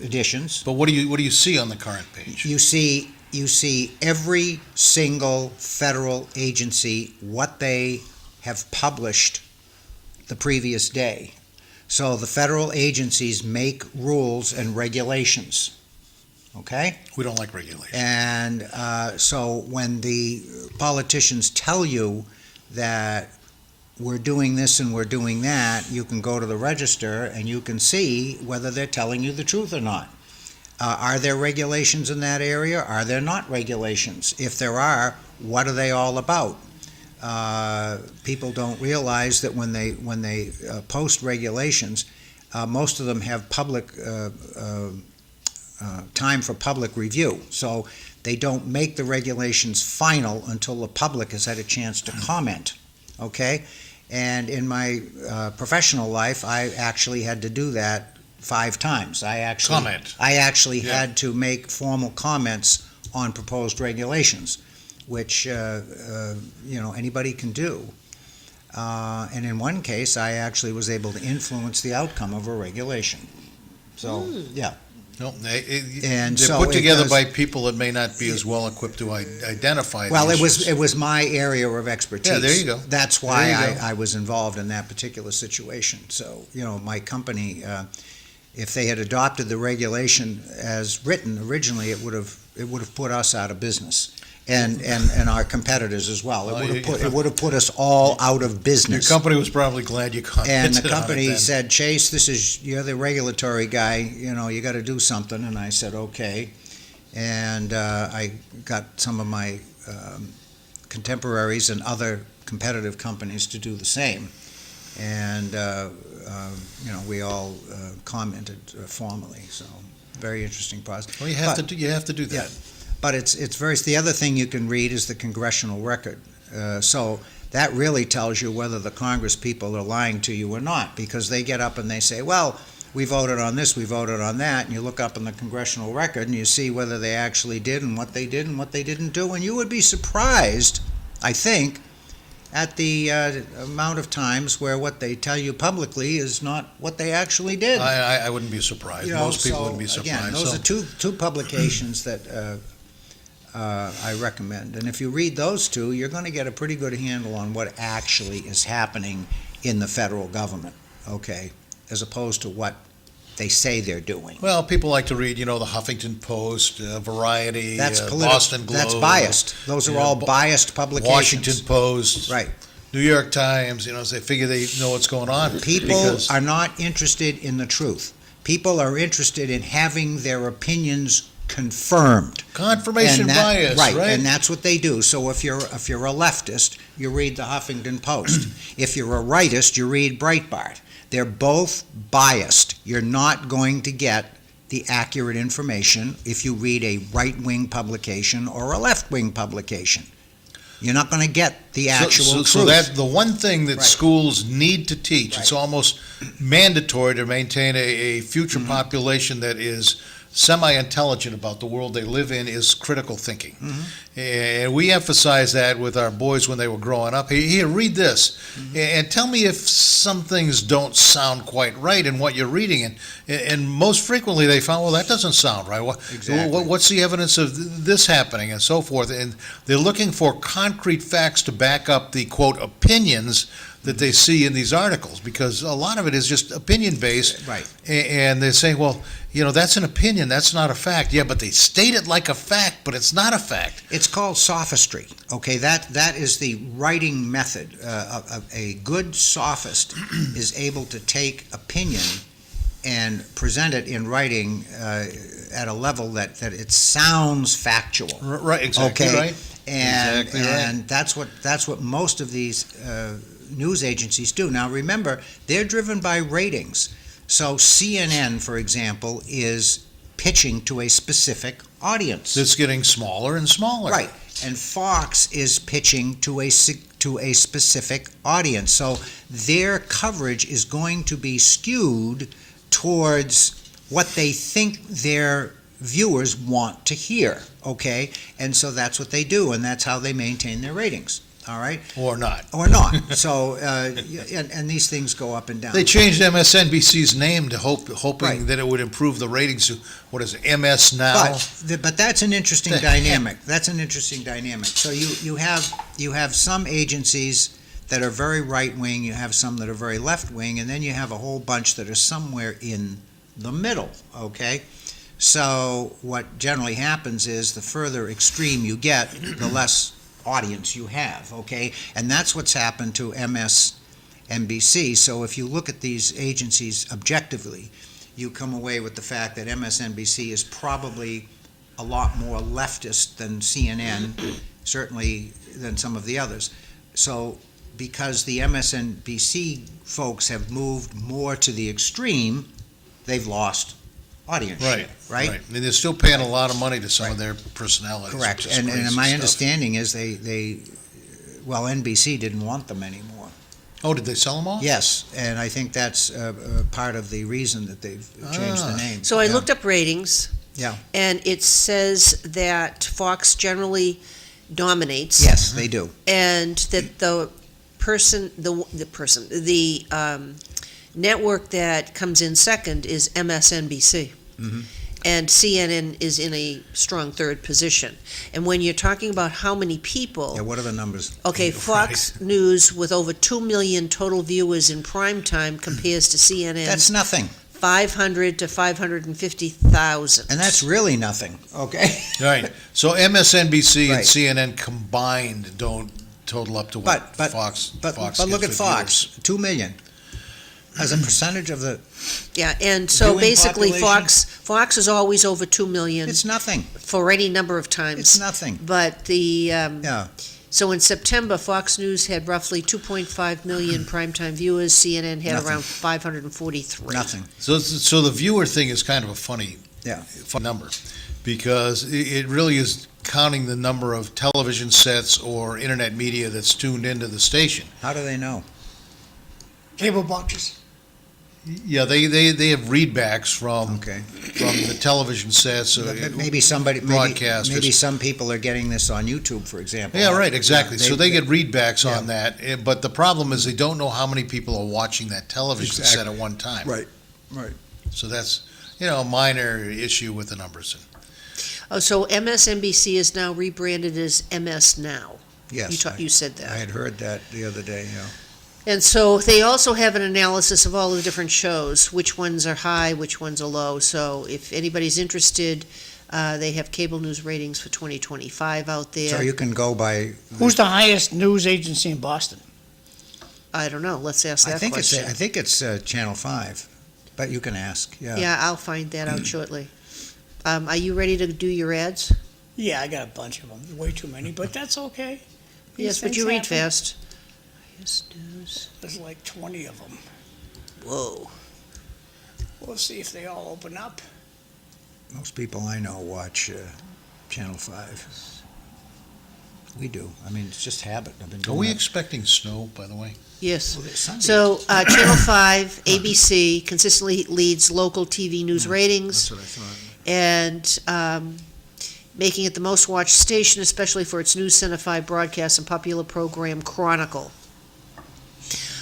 editions.
But what do you see on the current page?
You see every single federal agency, what they have published the previous day. So the federal agencies make rules and regulations, okay?
We don't like regulation.
And so when the politicians tell you that we're doing this and we're doing that, you can go to the register and you can see whether they're telling you the truth or not. Are there regulations in that area? Are there not regulations? If there are, what are they all about? People don't realize that when they post regulations, most of them have public time for public review. So they don't make the regulations final until the public has had a chance to comment, okay? And in my professional life, I actually had to do that 5 times. I actually
Yeah.
had to make formal comments on proposed regulations, which, anybody can do. And in one case, I actually was able to influence the outcome of a regulation. So, yeah.
No,
And
they're
so
put
it
together
does-
by people that may not be as well equipped to identify
Well,
the
it
issues.
was my area of expertise.
Yeah, there you go.
That's why
There you go.
I was involved in that particular situation. So, my company, if they had adopted the regulation as written originally, it would have put us out of business. And our competitors as well. It would have put us all out of
Your
business.
company was probably glad you commented
And the
on it
company
then.
said, Chase, you're the regulatory guy, you got to do something. And I said, okay. And I got some of my contemporaries and other competitive companies to do the same. And, we all commented formally. So, very interesting process.
Well, you have to do that.
Yeah. But it's the other thing you can read is the congressional record. So that really tells you whether the Congress people are lying to you or not, because they get up and they say, well, we voted on this, we voted on that, and you look up in the congressional record and you see whether they actually did and what they didn't do, and you would be surprised, I think, at the amount of times where what they tell you publicly is not what they actually did.
I wouldn't be surprised. Most people wouldn't be surprised.
Again, those are two publications that I recommend. And if you read those two, you're going to get a pretty good handle on what actually is happening in the federal government, okay, as opposed to what they say they're doing.
Well, people like to read, the Huffington Post, Variety,
That's
Boston Globe.
That's biased. Those are
Yeah,
all biased publications.
Washington Post.
Right.
New York Times, so they figure they know what's going on.
People
because-
are not interested in the truth. People are interested in having their opinions confirmed.
Confirmation
And that-
bias, right?
And that's what they do. So if you're a leftist, you read the Huffington Post. If you're a rightist, you read Breitbart. They're both biased. You're not going to get the accurate information if you read a right-wing publication or a left-wing publication. You're not going to get the actual truth.
So that the one thing that
Right.
schools need to teach, it's
Right.
almost mandatory to maintain a future population that is semi-intelligent about the world they live in is critical thinking. And we emphasize that with our boys when they were growing up. Hey, here, read this, and tell me if some things don't sound quite right in what you're reading. And most frequently they found, well, that doesn't sound right.
Exactly.
What's the evidence of this happening, and so forth? And they're looking for concrete facts to back up the, quote, opinions that they see in these articles, because a lot of it is just opinion-based.
Right.
And they're saying, well, that's an opinion, that's not a fact. Yeah, but they state it like a fact, but it's not a fact.
It's called sophistry, okay? That is the writing method. A good sophist is able to take opinion and present it in writing at a level that it sounds factual.
Right, exactly
Okay.
right.
And
Exactly right.
and that's what most of these news agencies do. Now remember, they're driven by ratings. So CNN, for example, is pitching to a specific audience.
It's getting smaller and smaller.
Right. And Fox is pitching to a specific audience. So their coverage is going to be skewed towards what they think their viewers want to hear, okay? And so that's what they do, and that's how they maintain their ratings, all right?
Or not.
Or not. So, and these things go up and down.
They changed MSNBC's name to hoping
Right.
that it would improve the ratings to, what is it, MS Now?
But that's an interesting
The
dynamic. That's an interesting dynamic. So you have some agencies that are very right-wing, you have some that are very left-wing, and then you have a whole bunch that are somewhere in the middle, okay? So what generally happens is the further extreme you get, the less audience you have, okay? And that's what's happened to MSNBC. So if you look at these agencies objectively, you come away with the fact that MSNBC is probably a lot more leftist than CNN, certainly than some of the others. So because the MSNBC folks have moved more to the extreme, they've lost audience.
Right.
Right?
And they're still paying a lot of money to some of their personalities.
Correct.
which is
And
crazy
my
stuff.
understanding is well, NBC didn't want them anymore.
Oh, did they sell them off?
Yes, and I think that's part of the reason that they've changed the name.
So I
Yeah.
looked up ratings.
Yeah.
And it says that Fox generally dominates.
Yes, they do.
And that the network that comes in second is MSNBC.
Mhm.
And CNN is in a strong third position. And when you're talking about how many people,
Yeah, what are the numbers?
okay, Fox News with over 2 million total viewers in prime time compares to CNN
That's nothing.
500 to 550,000.
And that's really nothing, okay?
Right. So MSNBC and
Right.
CNN combined don't total up to what
But
Fox
But
Fox
look
gets
at
for
Fox,
viewers.
2 million. As a percentage of the,
Yeah, and so
Viewing
basically
population?
Fox is always over 2 million
it's nothing.
for any number of times.
It's nothing.
But
Yeah.
so in September, Fox News had roughly 2.5 million primetime viewers. CNN had
Nothing.
around 543.
Nothing.
So the viewer thing is kind of a funny number, because it really is counting the number of television sets or internet media that's tuned into the station.
How do they know?
Cable boxes.
Yeah, they have readbacks from
Okay.
the television sets.
But maybe
broadcasters.
maybe some people are getting this on YouTube, for example.
Yeah, right, exactly.
Yeah,
So they get readbacks
Yeah.
on that, but the problem is they don't know how many people are watching that television set
Exactly.
at one time.
Right.
So that's, a minor issue with the numbers.
Oh, so MSNBC is now rebranded as MS Now.
Yes,
You said that.
I had heard that the other day, yeah.
And so they also have an analysis of all the different shows, which ones are high, which ones are low. So if anybody's interested, they have cable news ratings for 2025 out there.
So you can go by.
Who's the highest news agency in Boston?
I don't know. Let's ask that
I think
question.
I think it's Channel 5, but you can ask. Yeah.
Yeah, I'll find that out shortly. Are you ready to do your ads?
Yeah, I got a bunch of them. Way too many, but that's okay. These
Yes, but
things
you read
happen.
fast. Yes, news.
There's like 20 of them.
Whoa.
We'll see if they all open up.
Most people I know watch Channel 5. We do. I mean, it's just habit. I've been
Are
doing
we
it.
expecting snow, by the way?
Yes.
Well, it's Sunday.
So, Channel 5, ABC consistently leads local TV news ratings.
That's what I thought.
and making it the most watched station, especially for its News Center 5 broadcast and popular program Chronicle.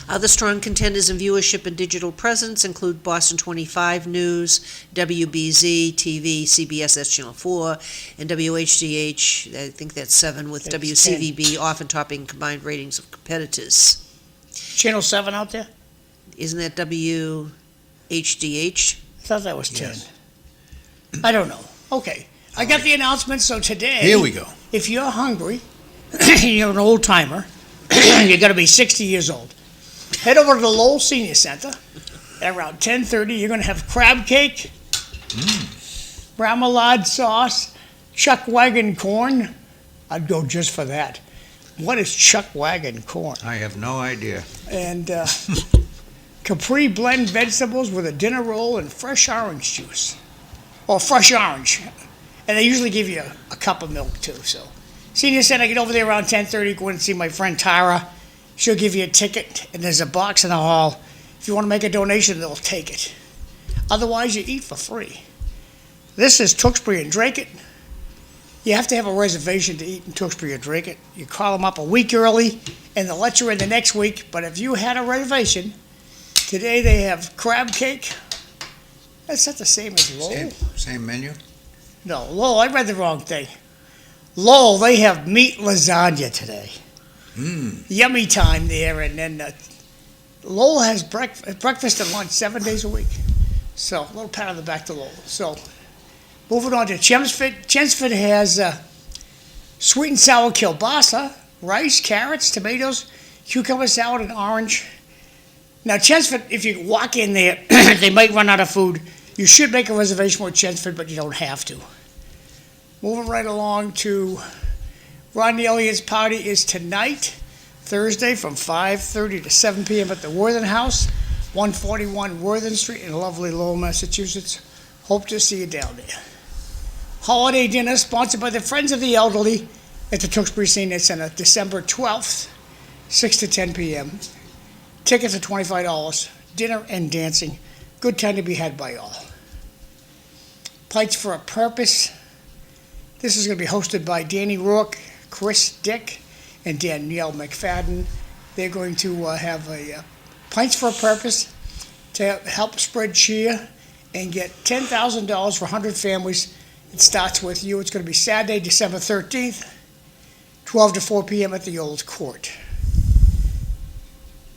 Other strong contenders in viewership and digital presence include Boston 25 News, WBZ TV, CBS, that's Channel 4, and WHDH, I think that's 7, with
That's
WCVB often topping combined ratings of competitors.
Channel 7 out there?
Isn't that WHDH?
I thought that was 10.
Yes.
I don't know. Okay. I got the announcement, so today,
Here we go.
if you're hungry, you're an old timer, you got to be 60 years old, head over to the Lowell Senior Center. At around 10:30, you're going to have crab cake, remoulade sauce, chuck wagon corn. I'd go just for that. What is chuck wagon corn?
I have no idea.
And Capri blend vegetables with a dinner roll and fresh orange juice. Or fresh orange. And they usually give you a cup of milk too. So, Senior Center, get over there around 10:30. Go in and see my friend Tara. She'll give you a ticket, and there's a box in the hall. If you want to make a donation, they'll take it. Otherwise, you eat for free. This is Tewksbury and Drake It. You have to have a reservation to eat in Tewksbury or Drake It. You call them up a week early, and they'll let you in the next week. But if you had a reservation, today they have crab cake. That's not the same as Lowell.
Same menu?
No, Lowell, I read the wrong thing. Lowell, they have meat lasagna today. Yummy time there, and then Lowell has breakfast and lunch 7 days a week. So, a little pat on the back to Lowell. So, moving on to Chelmsford. Chelmsford has sweet and sour kielbasa, rice, carrots, tomatoes, cucumber salad, and orange. Now, Chelmsford, if you walk in there, they might run out of food. You should make a reservation with Chelmsford, but you don't have to. Moving right along to Rodney Elliott's party is tonight, Thursday, from 5:30 to 7 p.m. at the Worthen House, 141 Worthen Street in lovely Lowell, Massachusetts. Hope to see you down there. Holiday dinner sponsored by the Friends of the Elderly at the Tewksbury Senior Center, December 12th, 6 to 10 p.m. Tickets are $25. Dinner and dancing. Good time to be had by all. Pints for a Purpose. This is going to be hosted by Danny Rourke, Chris Dick, and Danielle McFadden. They're going to have a Pints for a Purpose to help spread cheer and get $10,000 for 100 families. It starts with you. It's going to be Saturday, December 13th, 12 to 4 p.m. at the Old Court.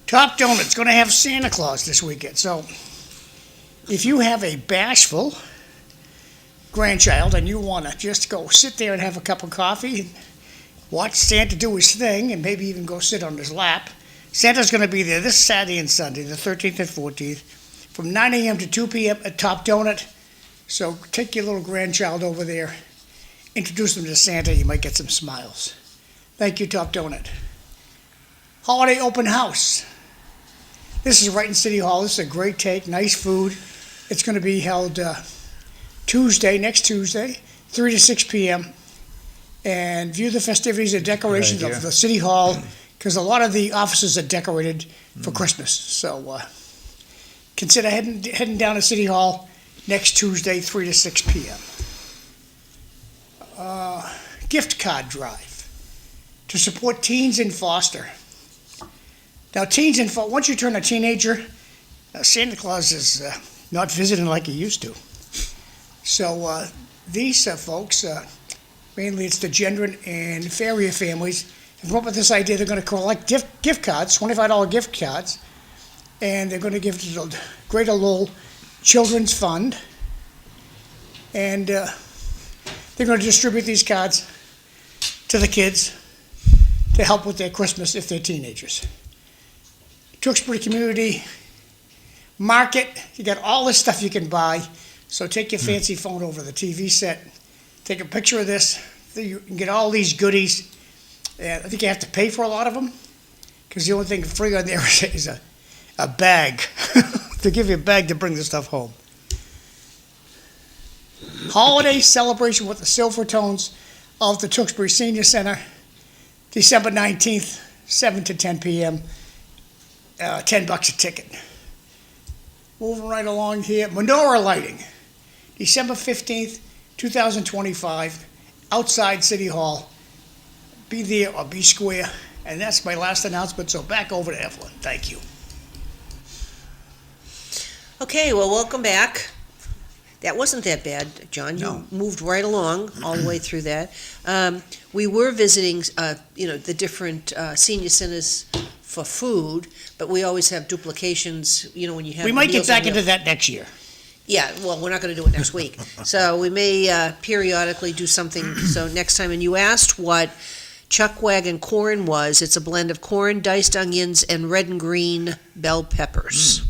Top Donut's going to have Santa Claus this weekend. So if you have a bashful grandchild and you want to just go sit there and have a cup of coffee and watch Santa do his thing and maybe even go sit on his lap, Santa's going to be there this Saturday and Sunday, the 13th and 14th, from 9 a.m. to 2 p.m. at Top Donut. So take your little grandchild over there, introduce them to Santa, you might get some smiles. Thank you, Top Donut. Holiday Open House. This is right in City Hall. This is a great take, nice food. It's going to be held next Tuesday, 3 to 6 p.m. And view the festivities and decorations
Good idea.
of the City Hall, because a lot of the offices are decorated for Christmas. So consider heading down to City Hall next Tuesday, 3 to 6 p.m. Gift card drive to support teens in foster. Now, teens in foster, once you turn a teenager, Santa Claus is not visiting like he used to. So these folks, mainly it's the Gendron and Farrier families, have come up with this idea. They're going to collect gift cards, $25 gift cards, and they're going to give it to the Greater Lowell Children's Fund, and they're going to distribute these cards to the kids to help with their Christmas if they're teenagers. Tewksbury Community Market, you got all this stuff you can buy, so take your fancy phone over the TV set, take a picture of this, you can get all these goodies. I think you have to pay for a lot of them, because the only thing free on there is a bag. They give you a bag to bring the stuff home. Holiday celebration with the Silver Tones of the Tewksbury Senior Center, December 19th, 7 to 10 p.m., $10 a ticket. Moving right along here, menorah lighting. December 15th, 2025, outside City Hall. Be there or be square. And that's my last announcement, so back over to Evelyn. Thank you.
Okay, well, welcome back. That wasn't that bad, John. You
No.
moved right along all the way through that. We were visiting, the different senior centers for food, but we always have duplications, when you have.
We might get
Meals on
back into
Wheels.
that next year.
Yeah, well, we're not going to do it next week. So we may periodically do something, so next time. And you asked what chuck wagon corn was. It's a blend of corn, diced onions, and red and green bell peppers.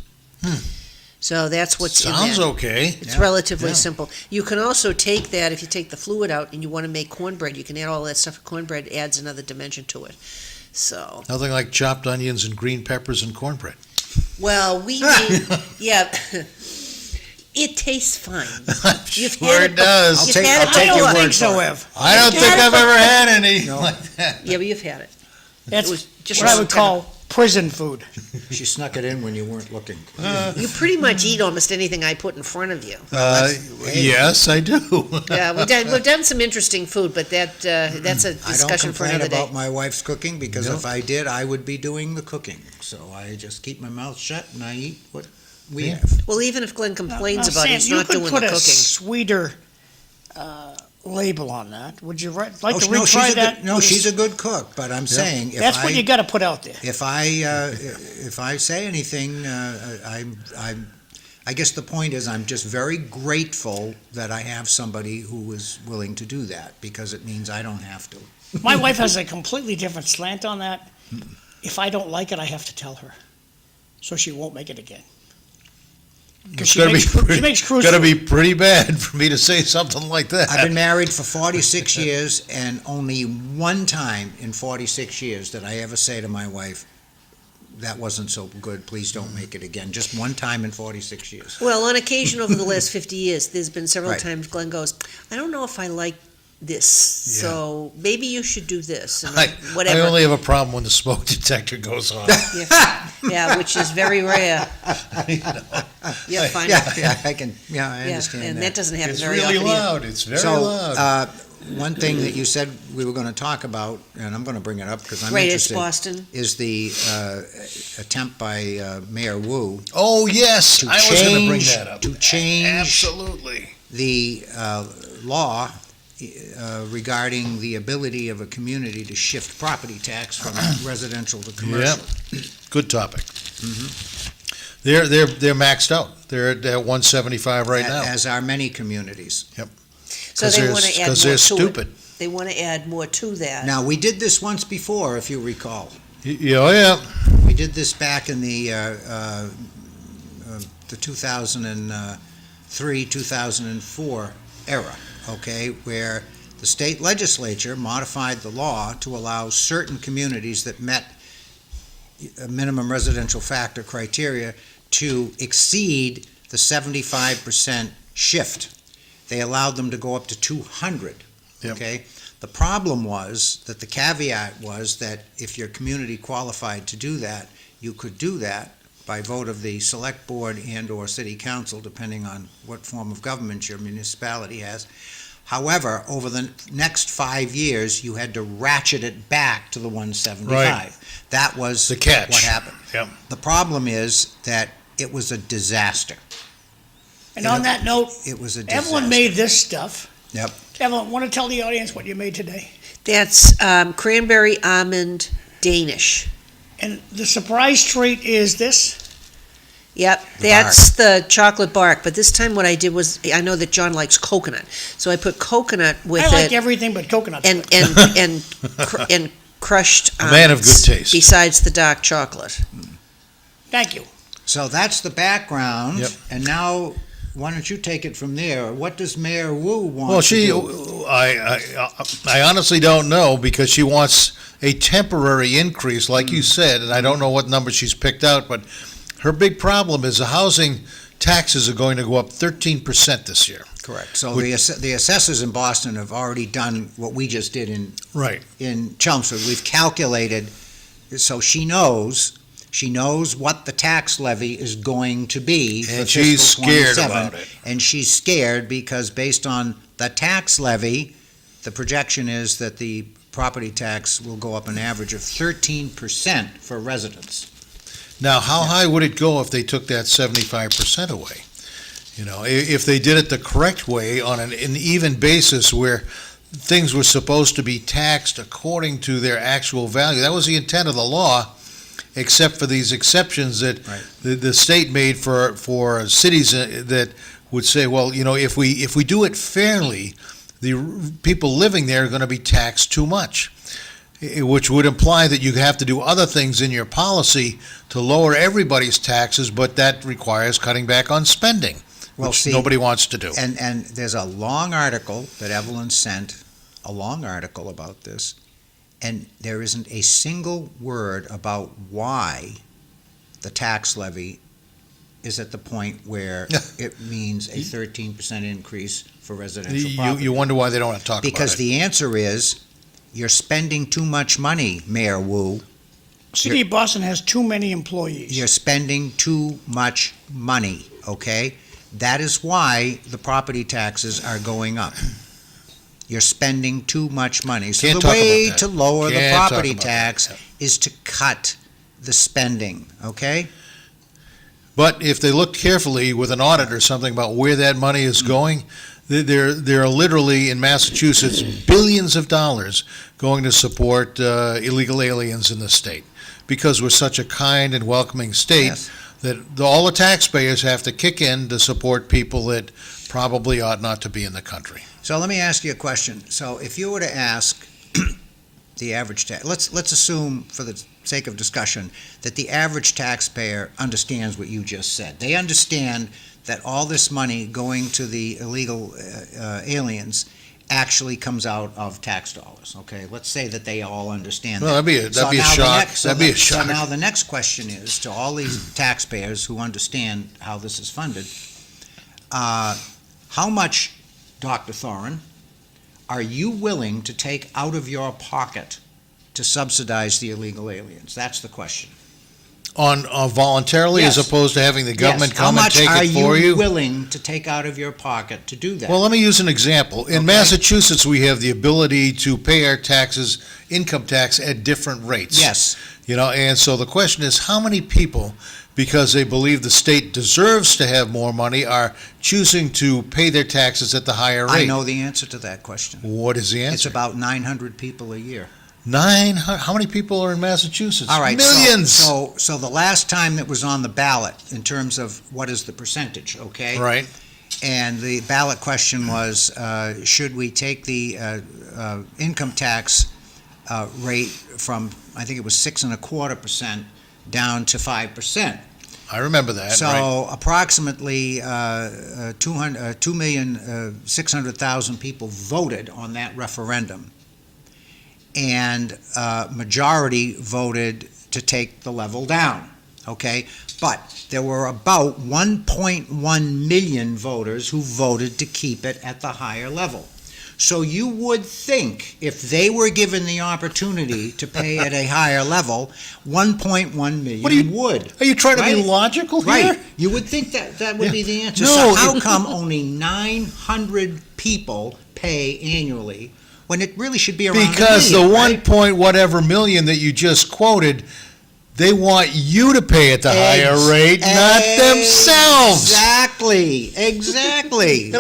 So that's what's in that.
Sounds okay.
It's
Yeah.
relatively
Yeah.
simple. You can also take that, if you take the fluid out and you want to make cornbread, you can add all that stuff. Cornbread adds another dimension to it. So,
Nothing like chopped onions and green peppers and cornbread.
well, we made, yeah, it tastes fine.
I'm
You've
sure
had
it
it
does.
I'll
You've
take,
had
I'll
it
take your
before.
I think
word
so,
for it.
Ev.
I don't think I've ever had any
No.
like that.
Yeah, but you've had it.
That's
It was just
what I
a
would
long time
call prison food.
She snuck it in when you weren't looking.
You pretty much eat almost anything I put in front of you.
Yes, I do.
Yeah, we've done some interesting food, but that's a
I don't
discussion for
complain
another day.
about my wife's cooking, because
No.
if I did, I would be doing the cooking. So I just keep my mouth shut and I eat what we
Yeah.
have.
Well, even if Glenn complains
Now,
about it,
Sam,
he's
you
not
could
doing the
put a
cooking.
sweeter label on that. Would you like to
No,
retry
she's
that?
she's a good cook, but I'm saying
That's what you got to put out there.
if I say anything, I guess the point is I'm just very grateful that I have somebody who is willing to do that, because it means I don't have to.
My wife has a completely different slant on that. If I don't like it, I have to tell her, so she won't make it again. Because she makes cruise
Gotta
food.
be pretty bad for me to say something like that.
I've been married for 46 years, and only one time in 46 years did I ever say to my wife, that wasn't so good, please don't make it again. Just one time in 46 years.
Well, on occasion over the last 50 years, there's been several
Right.
times Glenn goes, I don't know if I like this, so maybe you should do this, and
I
whatever.
only have a problem when the smoke detector goes on.
Yeah, which is very rare. Yeah, fine.
Yeah, I understand
and that doesn't happen
It's
very
really
often either.
loud. It's very
So,
loud.
one thing that you said we were going to talk about, and I'm going to bring it up because I'm
Right, it's
interested,
Boston.
is the attempt by Mayor Wu
Oh, yes,
to
I was going to bring
change-
that up.
to change-
Absolutely.
the law regarding the ability of a community to shift property tax from residential to commercial.
Good topic. They're maxed out. They're at 175 right now.
As are many communities.
So they want to add more
Because
to
they're
it.
stupid.
They want to add more to that.
Now, we did this once before, if you recall.
Oh, yeah.
We did this back in the 2003, 2004 era, okay, where the state legislature modified the law to allow certain communities that met a minimum residential factor criteria to exceed the 75% shift. They allowed them to go up to 200,
Yep.
okay? The problem was that the caveat was that if your community qualified to do that, you could do that by vote of the select board and/or city council, depending on what form of government your municipality has. However, over the next 5 years, you had to ratchet it back to the 175. That was
The catch.
what happened.
Yep.
The problem is that it was a disaster.
And on that note,
It was a disaster.
Evelyn made this stuff.
Yep.
Evelyn, want to tell the audience what you made today?
That's cranberry almond Danish.
And the surprise treat is this.
Yep,
The
that's the chocolate bark, but this time what I did was, I know that John likes coconut, so I put coconut with
I like
it
everything but coconut.
and crushed
A man of good
almonds
taste.
besides the dark chocolate.
Thank you.
So that's the background.
Yep.
And now, why don't you take it from there? What does Mayor Wu want
Well,
to do?
I honestly don't know, because she wants a temporary increase, like you said, and I don't know what number she's picked out, but her big problem is the housing taxes are going to go up 13% this year.
Correct. So the assessors in Boston have already done what we just did
Right.
in Chelmsford. We've calculated, so she knows She knows what the tax levy is going to be for
And she's
fiscal
scared
27,
about it.
and she's scared because based on the tax levy, the projection is that the property tax will go up an average of 13% for residents.
Now, how high would it go if they took that 75% away? You know, if they did it the correct way on an even basis where things were supposed to be taxed according to their actual value. That was the intent of the law, except for these exceptions that
Right.
the state made for cities that would say, well, you know, if we do it fairly, the people living there are going to be taxed too much, which would imply that you have to do other things in your policy to lower everybody's taxes, but that requires cutting back on spending,
Well,
which
see,
nobody wants to do.
And there's a long article that Evelyn sent, a long article about this, and there isn't a single word about why the tax levy is at the point where it means a 13% increase for residential property.
You wonder why they don't want to talk about it.
Because the answer is, you're spending too much money, Mayor Wu.
City of Boston has too many employees.
You're spending too much money, okay? That is why the property taxes are going up. You're spending too much money. So
Can't
the
talk
way
about that.
to lower the
Can't talk
property
about
tax
that.
is to cut the spending, okay?
But if they look carefully with an audit or something about where that money is going, there are literally in Massachusetts billions of dollars going to support illegal aliens in the state, because we're such a kind and welcoming state
Yes.
that all the taxpayers have to kick in to support people that probably ought not to be in the country.
So let me ask you a question. So if you were to ask the average tax, let's assume for the sake of discussion that the average taxpayer understands what you just said. They understand that all this money going to the illegal aliens actually comes out of tax dollars, okay? Let's say that they all understand
Well,
that.
that'd be a
now the
shock.
next-
That'd be a
So
shock.
now the next question is, to all these taxpayers who understand how this is funded, how much, Dr. Thoren, are you willing to take out of your pocket to subsidize the illegal aliens? That's the question.
On voluntarily as
Yes.
opposed to having the government
Yes.
come and take
How
it
much
for
are you
you?
willing to take out of your pocket to do that?
Well, let me use an example. In
Okay.
Massachusetts, we have the ability to pay our taxes, income tax, at different rates.
Yes,
You know, and so the question is, how many people, because they believe the state deserves to have more money, are choosing to pay their taxes at the higher rate?
I know the answer to that question.
What is the
It's
answer?
about 900 people a year.
900. How many people are in Massachusetts?
All right.
Millions.
So the last time that was on the ballot in terms of what is the percentage, okay?
Right.
And the ballot question was, should we take the income tax rate from, I think it was 6.25% down to 5%?
I remember that.
So
right.
approximately 2,600,000 people voted on that referendum. And majority voted to take the level down, okay? But there were about 1.1 million voters who voted to keep it at the higher level. So you would think if they were given the opportunity to pay at a higher level, 1.1 million
What are you-
would.
Are you trying to be
Right.
logical here?
Right, you would think that would
Yeah.
be the answer.
No,
So how
it-
come only 900 people pay annually when it really should be around
Because
a
the
million,
1
right?
point whatever million that you just quoted, they want you to pay at the higher rate, not themselves.
Exactly.
And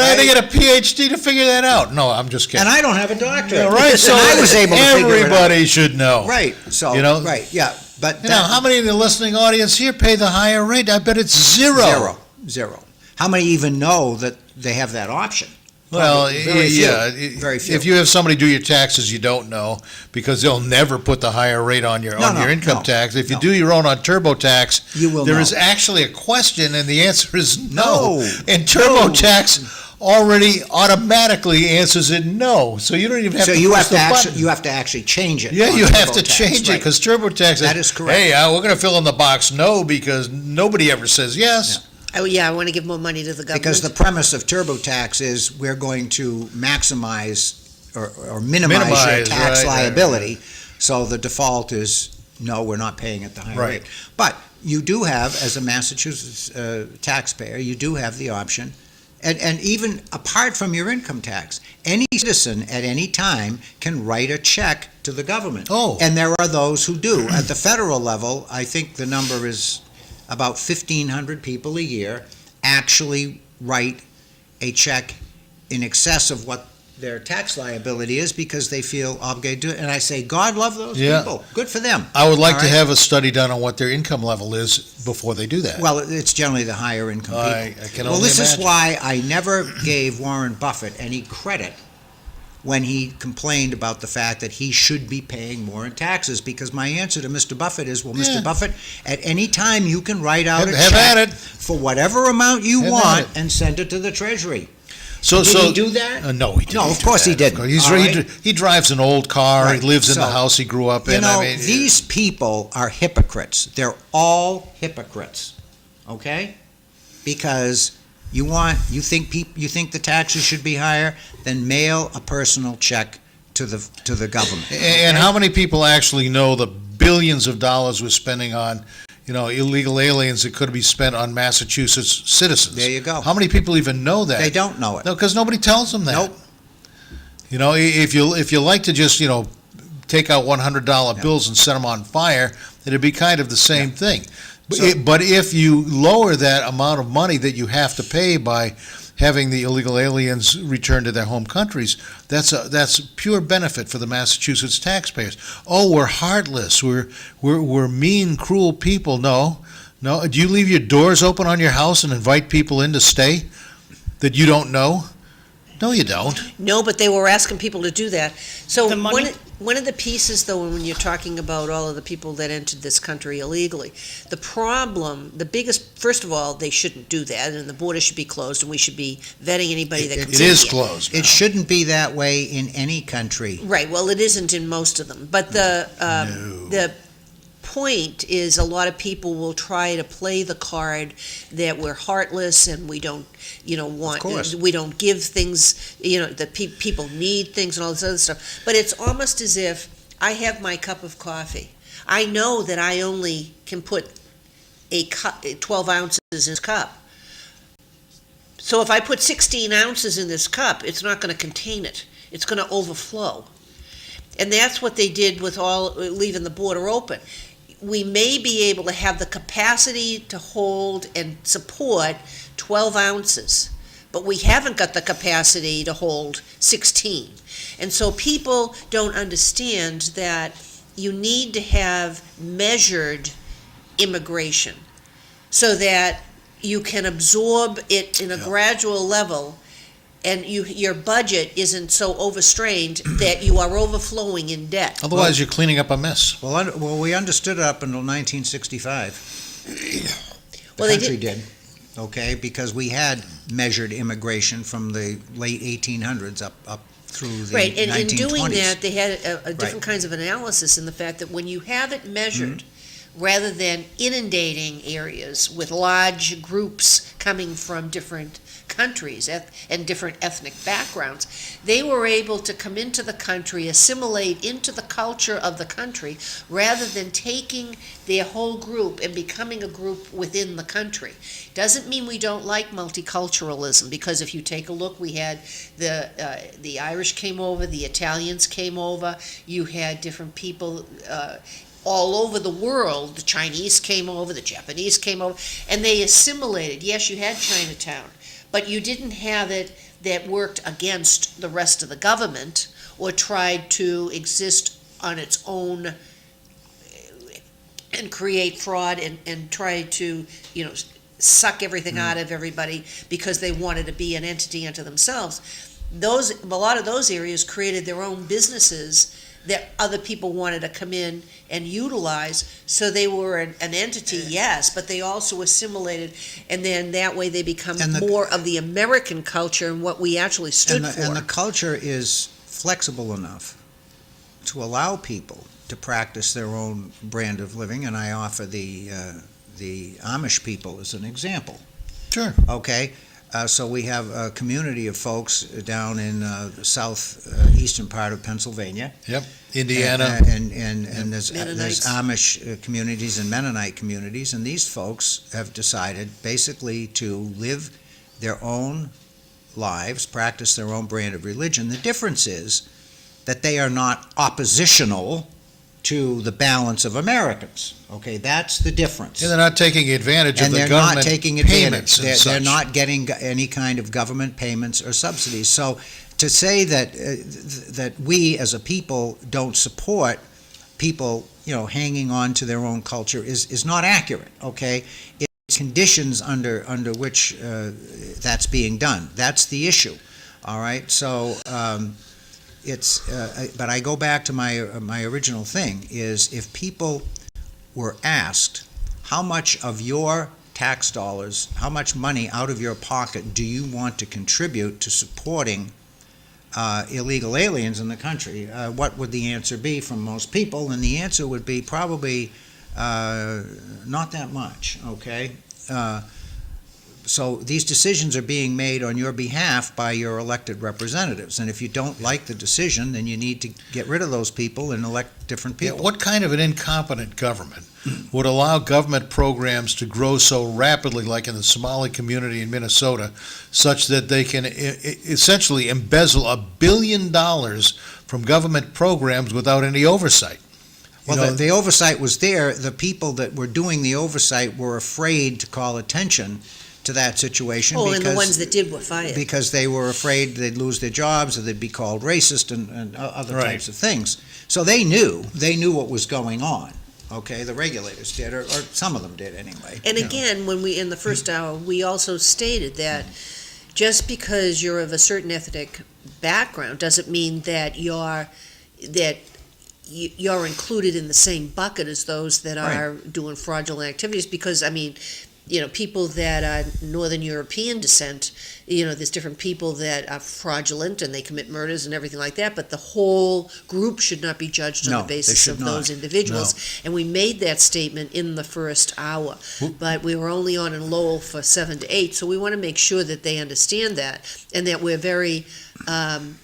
I had to
right?
get a PhD to figure that out. No, I'm just kidding.
And I don't have a doctorate.
Yeah, right, so
And I was able to figure it out.
everybody should know.
Right, so,
You know?
right, yeah, but
You know,
that-
how many in the listening audience here pay the higher rate? I bet it's zero.
Zero. How many even know that they have that option?
Well,
Probably very few.
yeah.
Very few.
If you have somebody do your taxes, you don't know, because they'll never put the higher rate on your
No,
income
no,
tax. If you
no.
do your own on TurboTax,
You will
there
know.
is actually a question, and the answer is no.
No.
And TurboTax already automatically answers it no. So you don't even have
So
to
you
push
have
the
to actually,
button.
you have to actually change it.
Yeah,
on
you have to
TurboTax,
change it,
right.
because TurboTax says,
That is correct.
hey, we're going to fill in the box no, because nobody ever says yes.
Oh, yeah, I want to give more money to the government.
Because the premise of TurboTax is we're going to maximize or minimize your
Minimize,
tax
right,
liability. So the default is no, we're not paying at the higher
Right.
rate. But you do have, as a Massachusetts taxpayer, you do have the option, and even apart from your income tax, any citizen at any time can write a check to the government.
Oh.
And there are those who do. At the federal level, I think the number is about 1,500 people a year actually write a check in excess of what their tax liability is because they feel obligated to it. And I say, God love those
Yeah.
people. Good for them.
I would like
All
to
right?
have a study done on what their income level is before they do that.
Well, it's generally the higher income people.
I can
Well,
only
this is
imagine.
why I never gave Warren Buffett any credit when he complained about the fact that he should be paying more in taxes, because my answer to Mr. Buffett is, well,
Yeah.
Mr. Buffett, at any time you can write out a
Have at
check
it.
for whatever amount you
Have at
want
it.
and send it to the Treasury.
So,
Did he do that?
No, he didn't.
No, of
do
course
that.
he didn't.
Of course.
All right.
He drives an old car.
Right.
He lives in the
So,
house he grew up in.
You know,
I mean,
these people are hypocrites. They're all hypocrites, okay? Because you think the taxes should be higher, then mail a personal check to the government.
And how many people actually know the billions of dollars we're spending on, illegal aliens that could be spent on Massachusetts citizens?
There you go.
How many people even know that?
They don't know it.
No, because nobody tells them that.
Nope.
If you like to just take out $100 bills and set them on fire, it'd be kind of the same thing. But if you lower that amount of money that you have to pay by having the illegal aliens return to their home countries, that's pure benefit for the Massachusetts taxpayers. Oh, we're heartless. We're mean, cruel people. No. Do you leave your doors open on your house and invite people in to stay that you don't know? No, you don't.
No, but they were asking people to do that. So
The money-
one of the pieces, though, when you're talking about all of the people that entered this country illegally, the problem, the biggest, first of all, they shouldn't do that, and the border should be closed, and we should be vetting anybody that comes
It
in
is
here.
closed.
It shouldn't be that way in any country.
Right, well, it isn't in most of them, but the point is a lot of people will try to play the card that we're heartless and we don't, want,
course.
we don't give things, that people need things and all this other stuff. But it's almost as if I have my cup of coffee. I know that I only can put 12 ounces in this cup. So if I put 16 ounces in this cup, it's not going to contain it. It's going to overflow. And that's what they did with leaving the border open. We may be able to have the capacity to hold and support 12 ounces, but we haven't got the capacity to hold 16. And so people don't understand that you need to have measured immigration so that you can absorb it in a gradual level, and your budget isn't so overstrained that you are overflowing in debt.
Otherwise, you're cleaning up a mess.
Well, we understood it up until 1965. The
Well, they
country did, okay, because we had measured immigration from the late 1800s up through the
Right, and
1920s.
in doing that, they had a different
Right.
kinds of analysis in the fact that when you have it measured, rather than inundating areas with large groups coming from different countries and different ethnic backgrounds, they were able to come into the country, assimilate into the culture of the country, rather than taking their whole group and becoming a group within the country. Doesn't mean we don't like multiculturalism, because if you take a look, we had the Irish came over, the Italians came over, you had different people all over the world. The Chinese came over, the Japanese came over, and they assimilated. Yes, you had Chinatown, but you didn't have it that worked against the rest of the government or tried to exist on its own and create fraud and try to, suck everything out of everybody because they wanted to be an entity unto themselves. A lot of those areas created their own businesses that other people wanted to come in and utilize, so they were an entity, yes, but they also assimilated, and then that way they become more of the American culture and what we actually stood for.
And the culture is flexible enough to allow people to practice their own brand of living, and I offer the Amish people as an example.
Sure.
Okay? So we have a community of folks down in the southeastern part of Pennsylvania.
Indiana.
And there's Amish communities and Mennonite communities, and these folks have decided basically to live their own lives, practice their own brand of religion. The difference is that they are not oppositional to the balance of Americans. Okay, that's the difference.
And they're not taking advantage of
And
the
they're
government
not taking
payments
advantage.
and
They're
such.
not getting any kind of government payments or subsidies. So to say that that we as a people don't support people, hanging on to their own culture is not accurate. Okay, it's conditions under which that's being done. That's the issue. All right, so. But I go back to my original thing is if people were asked how much of your tax dollars, how much money out of your pocket do you want to contribute to supporting illegal aliens in the country, what would the answer be from most people? And the answer would be probably not that much, okay? So these decisions are being made on your behalf by your elected representatives. And if you don't like the decision, then you need to get rid of those people and elect different
Yeah,
people.
what kind of an incompetent government would allow government programs to grow so rapidly, like in the Somali community in Minnesota, such that they can essentially embezzle $1 billion from government programs without any oversight?
Well, the oversight was there. The people that were doing the oversight were afraid to call attention to that situation
And the ones that did were fired.
because they were afraid they'd lose their jobs or they'd be called racist and other
Right.
types of things. So they knew what was going on. Okay, the regulators did, or some of them did anyway.
And again, when we, in the first hour, we also stated that just because you're of a certain ethnic background doesn't mean that you're included in the same bucket as those that are doing fraudulent activities, because, people that are Northern European descent, there's different people that are fraudulent and they commit murders and everything like that, but the whole group should not be judged on
No,
the
they
basis
should
of
not.
those individuals. And we made that statement in the first hour, but we were only on in Lowell for 7 to 8, so we want to make sure that they understand that, and that we're very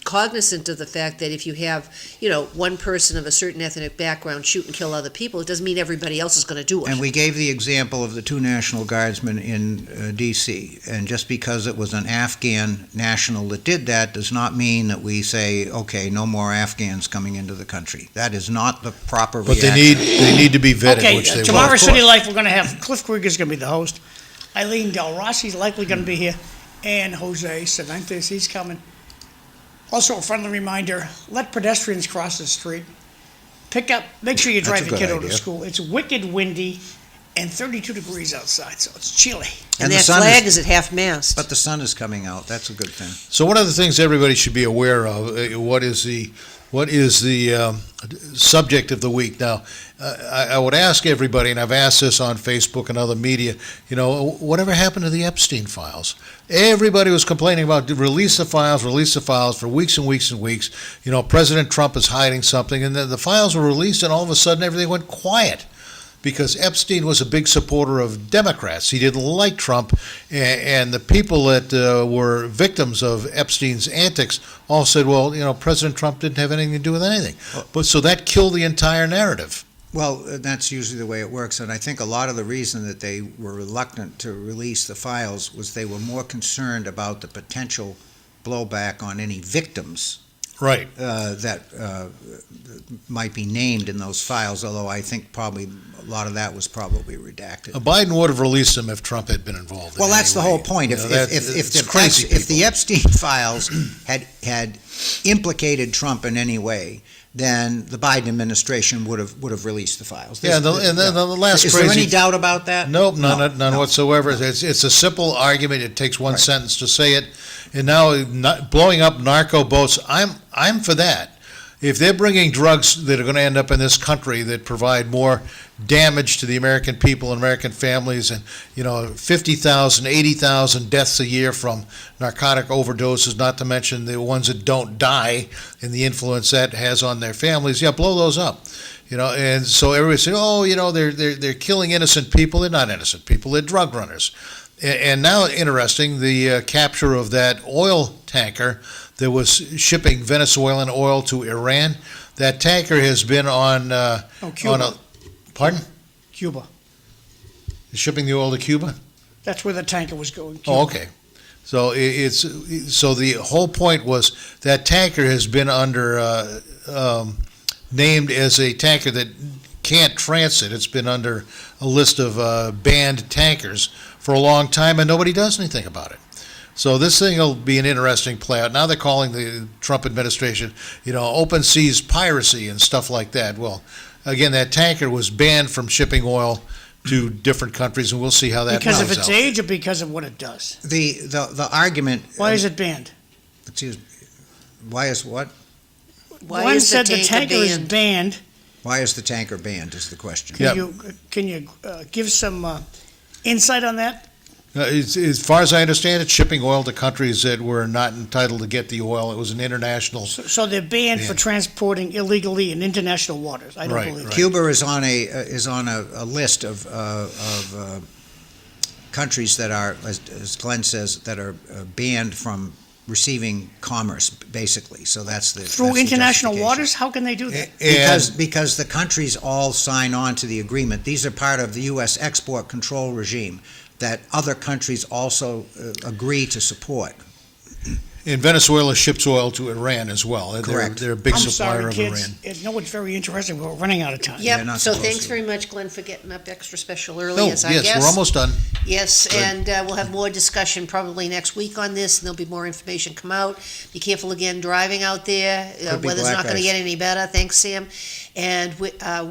cognizant of the fact that if you have, one person of a certain ethnic background shoot and kill other people, it doesn't mean everybody else is going to do it.
And we gave the example of the two National Guardsmen in D.C., and just because it was an Afghan national that did that does not mean that we say, okay, no more Afghans coming into the country. That is not the proper
But
reaction.
they need to be vetted,
Okay,
which they
tomorrow
will.
City Life, we're going to have Cliff Krieger's going to be the host. Eileen Del Rossi's likely going to be here, and Jose Cervantes, he's coming. Also, a friendly reminder, let pedestrians cross the street. Make sure you
That's
drive
a
your
good
kiddo to
idea.
school. It's wicked windy and 32 degrees outside, so it's chilly.
And
And the
that
sun
flag
is-
is at half-mast.
But the sun is coming out. That's a good thing.
So one of the things everybody should be aware of, what is the subject of the week? Now, I would ask everybody, and I've asked this on Facebook and other media, whatever happened to the Epstein files? Everybody was complaining about release the files for weeks and weeks and weeks. President Trump is hiding something, and then the files were released, and all of a sudden everything went quiet. Because Epstein was a big supporter of Democrats. He didn't like Trump, and the people that were victims of Epstein's antics all said, well, President Trump didn't have anything to do with anything. But so that killed the entire narrative.
Well, that's usually the way it works, and I think a lot of the reason that they were reluctant to release the files was they were more concerned about the potential blowback on any victims
Right.
that might be named in those files, although I think probably a lot of that was probably redacted.
Biden would have released them if Trump had been involved.
Well,
in
that's
any
the whole
way.
point. If
It's crazy
if the
people.
Epstein files had implicated Trump in any way, then the Biden administration would have released the files.
Yeah, and then the last
Is
crazy.
there any doubt about that?
Nope, none
No.
whatsoever. It's a simple argument. It takes one sentence to say it. And now blowing up narco boats, I'm for that. If they're bringing drugs that are going to end up in this country that provide more damage to the American people and American families, and 50,000, 80,000 deaths a year from narcotic overdoses, not to mention the ones that don't die and the influence that has on their families, blow those up. And so everybody said, they're killing innocent people. They're not innocent people. They're drug runners. And now, interesting, the capture of that oil tanker that was shipping Venezuelan oil to Iran. That tanker has been on
Cuba.
Pardon?
Cuba.
Shipping the oil to Cuba?
That's where the tanker was going.
Oh,
Cuba.
okay. So so the whole point was that tanker has been named as a tanker that can't transit. It's been under a list of banned tankers for a long time, and nobody does anything about it. So this thing will be an interesting play out. Now they're calling the Trump administration, open seas piracy and stuff like that. Well, again, that tanker was banned from shipping oil to different countries, and we'll see how that
Because of
plays
its
out.
age or because of what it does?
The argument.
Why is it banned?
Excuse me. Why is what?
Why
One
is the
said the
tanker
tanker is
banned?
banned.
Why is the tanker banned is the question.
Yeah.
Can you give some insight on that?
As far as I understand it, shipping oil to countries that were not entitled to get the oil. It was an international.
So they're banned for
Yeah.
transporting illegally in international waters. I don't
Right,
believe
right.
it.
Cuba is on a list of countries that are, as Glenn says, that are banned from receiving commerce, basically. So that's the
Through
that's the
international
justification.
waters? How can they do that?
Because the countries all sign on to the agreement. These are part of the U.S. export control regime that other countries also agree to support.
And Venezuela ships oil to Iran as well.
Correct.
They're a big
I'm
supplier
sorry,
of
kids.
Iran.
No, it's very interesting. We're running out of time.
They're
Yep,
not
so
supposed
thanks
to.
very much, Glenn, for getting up extra special early, as I
Yes,
guess.
we're almost done.
Yes,
Good.
and we'll have more discussion probably next week on this, and there'll be more information come out. Be careful again driving out there.
Could be
Weather's
black
not going to
ice.
get any better. Thanks, Sam. And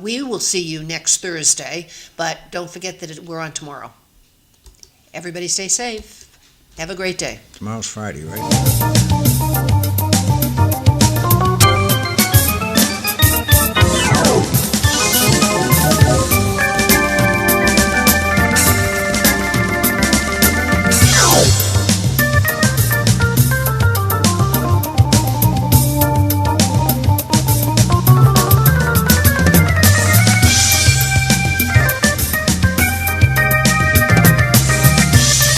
we will see you next Thursday, but don't forget that we're on tomorrow. Everybody stay safe. Have a great day.
Tomorrow's Friday, right?